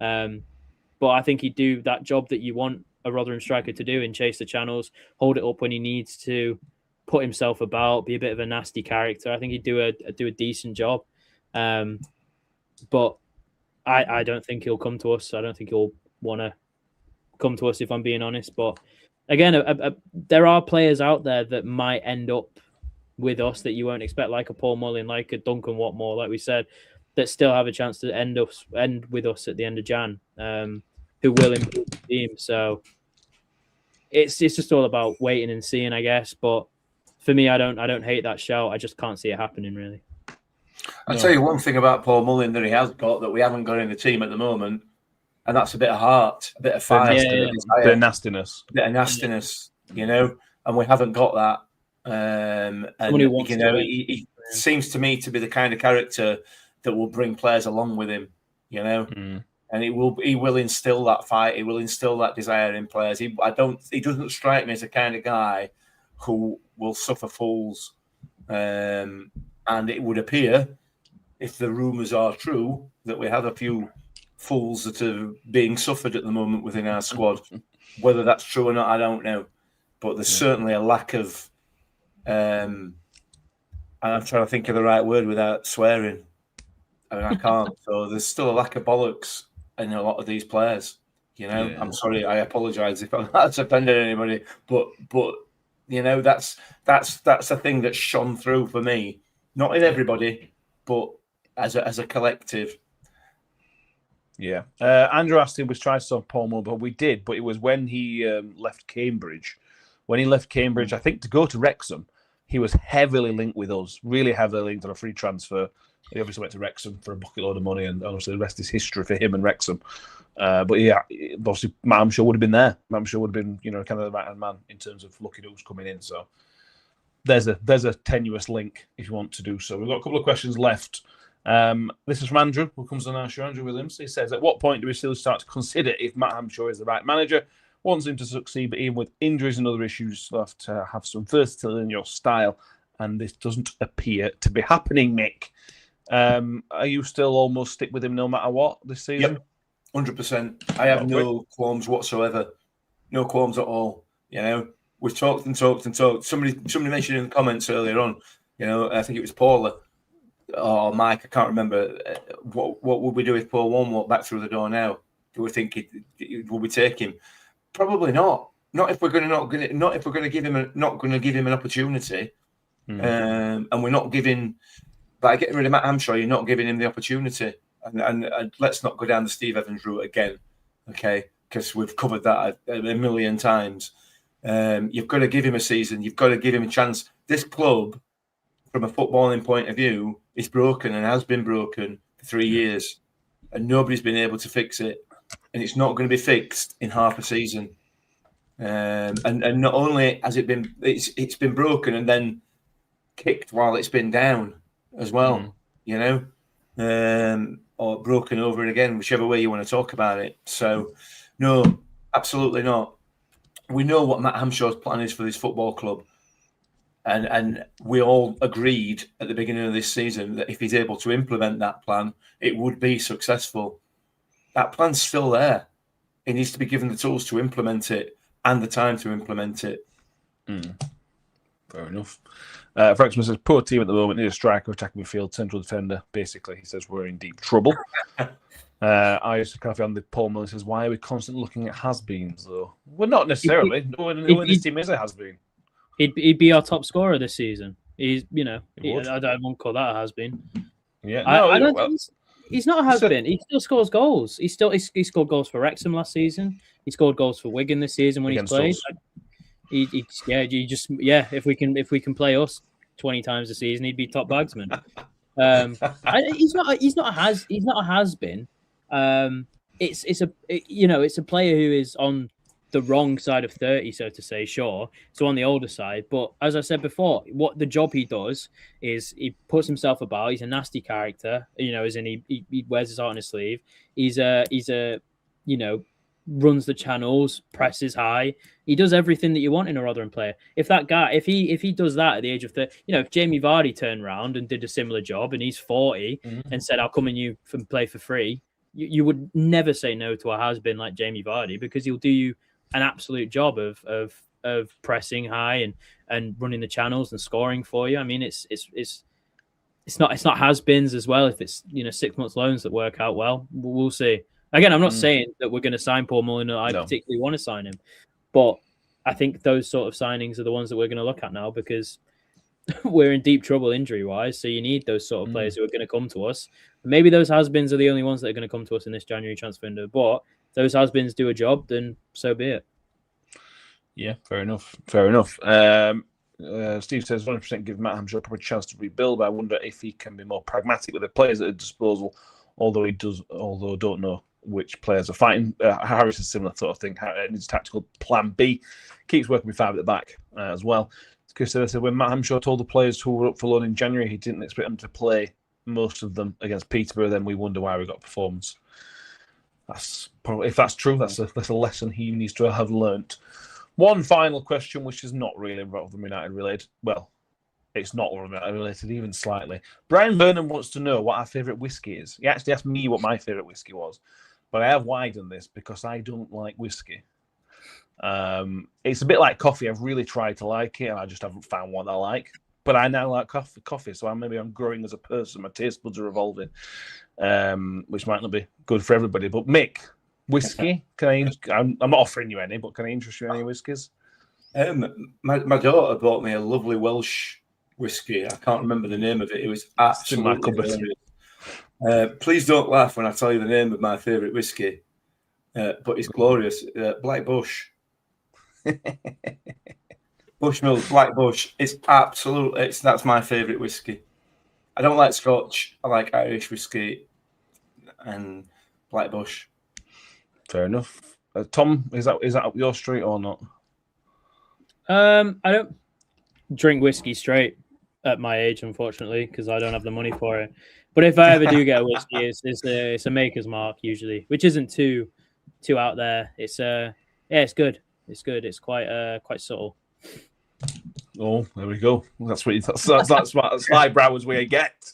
But I think he'd do that job that you want a Rotherham striker to do and chase the channels, hold it up when he needs to, put himself about, be a bit of a nasty character. I think he'd do a decent job. But I don't think he'll come to us. I don't think he'll want to come to us, if I'm being honest. But again, there are players out there that might end up with us that you won't expect, like a Paul Mullin, like a Duncan Watmore, like we said, that still have a chance to end with us at the end of Jan, who will improve the team. So it's just all about waiting and seeing, I guess. But for me, I don't hate that shout. I just can't see it happening, really. I'll tell you one thing about Paul Mullin that he has got that we haven't got in the team at the moment, and that's a bit of heart, a bit of fire, a bit of nastiness. A bit of nastiness, you know, and we haven't got that. And you know, he seems to me to be the kind of character that will bring players along with him, you know, and he will instill that fight. He will instill that desire in players. He doesn't strike me as the kind of guy who will suffer fools. And it would appear, if the rumours are true, that we have a few fools that are being suffered at the moment within our squad. Whether that's true or not, I don't know. But there's certainly a lack of, and I'm trying to think of the right word without swearing. I mean, I can't. So there's still a lack of bollocks in a lot of these players. You know, I'm sorry. I apologise if that's offended anybody. But you know, that's a thing that's shone through for me. Not in everybody, but as a collective. Yeah. Andrew asked if we tried to stop Paul Mull, but we did. But it was when he left Cambridge. When he left Cambridge, I think to go to Wrexham, he was heavily linked with us, really heavily linked on a free transfer. He obviously went to Wrexham for a bucket load of money, and obviously the rest is history for him and Wrexham. But yeah, obviously Matt Hamshaw would have been there. Matt Hamshaw would have been, you know, kind of the right-hand man in terms of looking at who's coming in. So there's a tenuous link if you want to do so. We've got a couple of questions left. This is from Andrew, who comes on our show, Andrew Williams. He says, at what point do we still start to consider if Matt Hamshaw is the right manager? Wants him to succeed, but even with injuries and other issues, you'll have to have some versatility in your style. And this doesn't appear to be happening, Mick. Are you still almost stick with him no matter what this season? Yep, 100%. I have no qualms whatsoever. No qualms at all. You know, we've talked and talked and talked. Somebody mentioned in the comments earlier on, you know, I think it was Paula or Mike, I can't remember. What would we do if Paul One walked back through the door now? Do we think will we take him? Probably not. Not if we're going to give him an opportunity. And we're not giving. By getting rid of Matt Hamshaw, you're not giving him the opportunity. And let's not go down the Steve Evans route again, okay? Because we've covered that a million times. You've got to give him a season. You've got to give him a chance. This club, from a footballing point of view, is broken and has been broken for 3 years. And nobody's been able to fix it. And it's not going to be fixed in half a season. And not only has it been, it's been broken and then kicked while it's been down as well, you know, or broken over and again, whichever way you want to talk about it. So, no, absolutely not. We know what Matt Hamshaw's plan is for this football club. And we all agreed at the beginning of this season that if he's able to implement that plan, it would be successful. That plan's still there. He needs to be given the tools to implement it and the time to implement it. Fair enough. Fraxman says, poor team at the moment, need a striker, attacking midfield, central defender. Basically, he says we're in deep trouble. I used to coffee on the Paul Mullin says, why are we constantly looking at has-beens, though? Well, not necessarily. No one in this team is a has-been. He'd be our top scorer this season. He's, you know, I won't call that a has-been. Yeah, no, he's not a has-been. He still scores goals. He scored goals for Wrexham last season. He scored goals for Wigan this season when he's played. If we can play us 20 times a season, he'd be top bagsman. He's not a has-been. It's a player who is on the wrong side of 30, so to say, sure. So on the older side, but as I said before, what the job he does is he puts himself about. He's a nasty character, you know, as in he wears his heart on his sleeve. He's a runs the channels, presses high. He does everything that you want in a Rotherham player. If that guy, if he does that at the age of 30, if Jamie Vardy turned around and did a similar job and he's 40 and said, "I'll come and you play for free," you would never say no to a has-been like Jamie Vardy, because he'll do you an absolute job of pressing high and running the channels and scoring for you. I mean, it's not has-beens as well. If it's 6 months loans that work out well, we'll see. Again, I'm not saying that we're going to sign Paul Mullin. I particularly want to sign him, but I think those sort of signings are the ones that we're going to look at now, because we're in deep trouble injury-wise. So you need those sort of players who are going to come to us. Maybe those has-beens are the only ones that are going to come to us in this January transfer window. But if those has-beens do a job, then so be it. Yeah, fair enough. Fair enough. Steve says 100% give Matt Hamshaw a proper chance to rebuild, but I wonder if he can be more pragmatic with the players at his disposal, although I don't know which players are fighting. Harris is a similar sort of thing. His tactical plan B keeps working with 5 at the back as well. Chris said when Matt Hamshaw told the players who were up for loan in January, he didn't expect them to play most of them against Peterborough. Then we wonder why we got performance. That's probably, if that's true, that's a lesson he needs to have learnt. One final question, which is not really Rotherham United related. Well, it's not Rotherham United related, even slightly. Brian Burnham wants to know what our favourite whiskey is. He actually asked me what my favourite whiskey was, but I have widened this because I don't like whiskey. It's a bit like coffee. I've really tried to like it, and I just haven't found one I like. But I now like coffee, so I'm growing as a person. My taste buds are evolving, which might not be good for everybody. But Mick, whiskey? I'm not offering you any, but can I interest you in any whiskies? My daughter bought me a lovely Welsh whiskey. I can't remember the name of it. It was absolutely hilarious. Please don't laugh when I tell you the name of my favourite whiskey, but it's glorious. Black Bush. Bushmills, Black Bush. That's my favourite whiskey. I don't like Scotch. I like Irish whiskey and Black Bush. Fair enough. Tom, is that up your street or not? I don't drink whiskey straight at my age, unfortunately, because I don't have the money for it. But if I ever do get a whiskey, it's a Maker's Mark usually, which isn't too out there. It's it's good. It's good. It's quite subtle. Oh, there we go. That's highbrow as we get.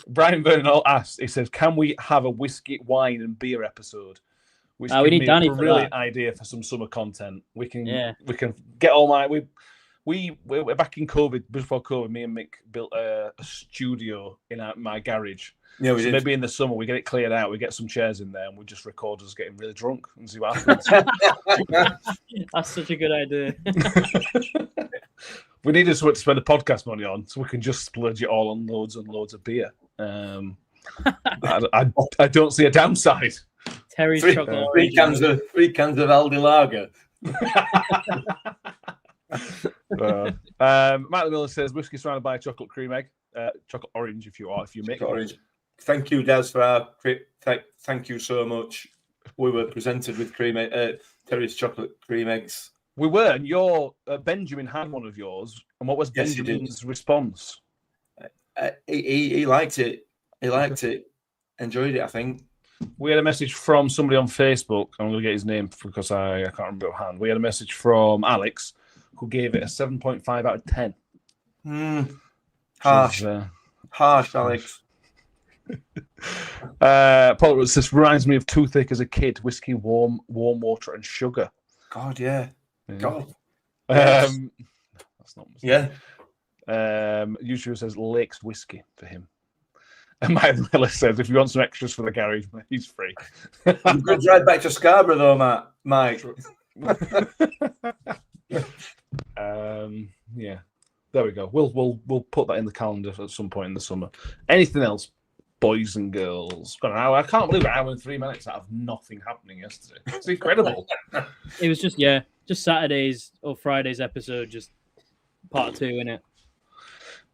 Brian Vernon asked. He says, "Can we have a whiskey, wine, and beer episode?" Which we need Danny a for brilliant that. idea for some summer content. We can get all my we're back in COVID. Before COVID, me and Mick built a studio in my garage. Yeah, we did. Maybe in the summer we get it cleared out. We get some chairs in there, and we just record us getting really drunk and see what happens. That's such a good idea. We needed something to spend the podcast money on, so we can just splurge it all on loads and loads of beer. I don't see a downside. Terry's chocolate. Three cans of Aldi Lager. Matt Miller says whiskey surrounded by a chocolate cream egg, chocolate orange if you make orange. Thank you, Des, for our thank you so much. We were presented with Terry's chocolate cream eggs. We were, and Benjamin had one of yours. And what was Benjamin's response? He liked it. He liked it. Enjoyed it, I think. We had a message from somebody on Facebook. I'm going to get his name because I can't remember it offhand. We had a message from Alex who gave it a 7.5 out of 10. Harsh, Alex. Paul, this reminds me of toothache as a kid. Whiskey, warm water, and sugar. God, yeah. God. That's not. Usually says Lakes whiskey for him. And my Miller says if you want some extras for the garage, he's free. I'm going to drive back to Scarborough though, Mike. Yeah. There we go. We'll put that in the calendar at some point in the summer. Anything else, boys and girls? Got an hour. I can't believe an hour and 3 minutes out of nothing happening yesterday. It's incredible. It was just Saturday's or Friday's episode, just part 2, innit?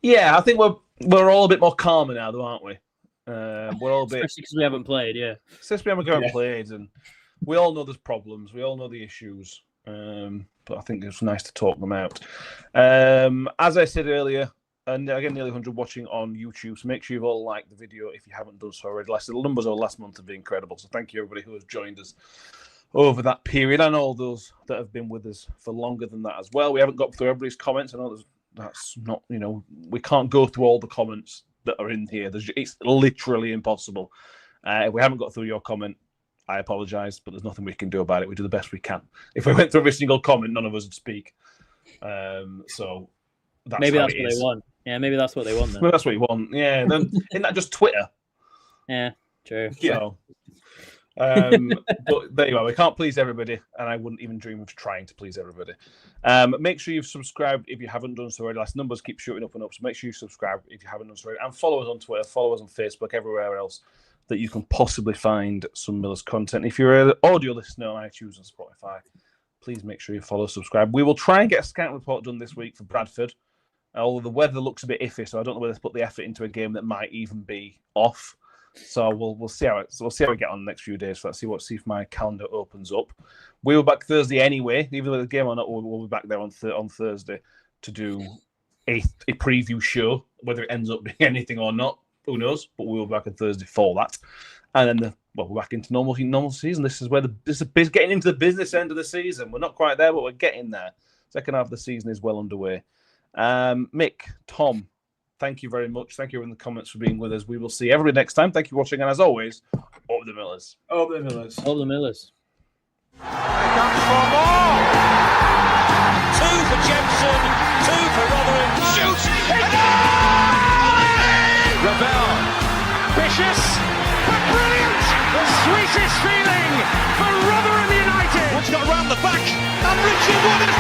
Yeah, I think we're all a bit more calmer now, though, aren't we? We're all a bit, especially because we haven't played. Yeah, since we haven't played, and we all know there's problems. We all know the issues. But I think it's nice to talk them out. As I said earlier, And again, nearly 100 watching on YouTube. So make sure you've all liked the video if you haven't done so already. The numbers over last month have been incredible. So thank you, everybody who has joined us over that period, and all those that have been with us for longer than that as well. We haven't got through everybody's comments. I know that's not, we can't go through all the comments that are in here. It's literally impossible. If we haven't got through your comment, I apologise, but there's nothing we can do about it. We do the best we can. If we went through every single comment, none of us would speak. So maybe that's what they want. Yeah, maybe that's what they want then. Well, that's what you want. Yeah, then isn't that just Twitter? Yeah, true. Yeah. So, but there you are. We can't please everybody, and I wouldn't even dream of trying to please everybody. Make sure you've subscribed if you haven't done so already. Last numbers keep shooting up and up, so make sure you subscribe if you haven't done so already, and follow us on Twitter, follow us on Facebook, everywhere else that you can possibly find some Millers content. If you're an audio listener on iTunes and Spotify, please make sure you follow, subscribe. We will try and get a scouting report done this week for Bradford. Although the weather looks a bit iffy, so I don't know whether to put the effort into a game that might even be off. So we'll see how we get on the next few days. So let's see if my calendar opens up. We'll be back Thursday anyway, even though the game or not. We'll be back there on Thursday to do a preview show. Whether it ends up being anything or not, who knows? But we'll be back on Thursday for that, and then we're back into normal season. This is where this is getting into the business end of the season. We're not quite there, but we're getting there. Second half of the season is well underway. Mick, Tom, thank you very much. Thank you in the comments for being with us. We will see everybody next time. Thank you for watching, and as always, up the Millers. Up the Millers. Up the Millers. Here comes for more. 2 for Jensen, 2 for Rotherham. Shoots! Ravel, vicious, but brilliant! The sweetest feeling for Rotherham United. One's got round the back, and Richie Wood is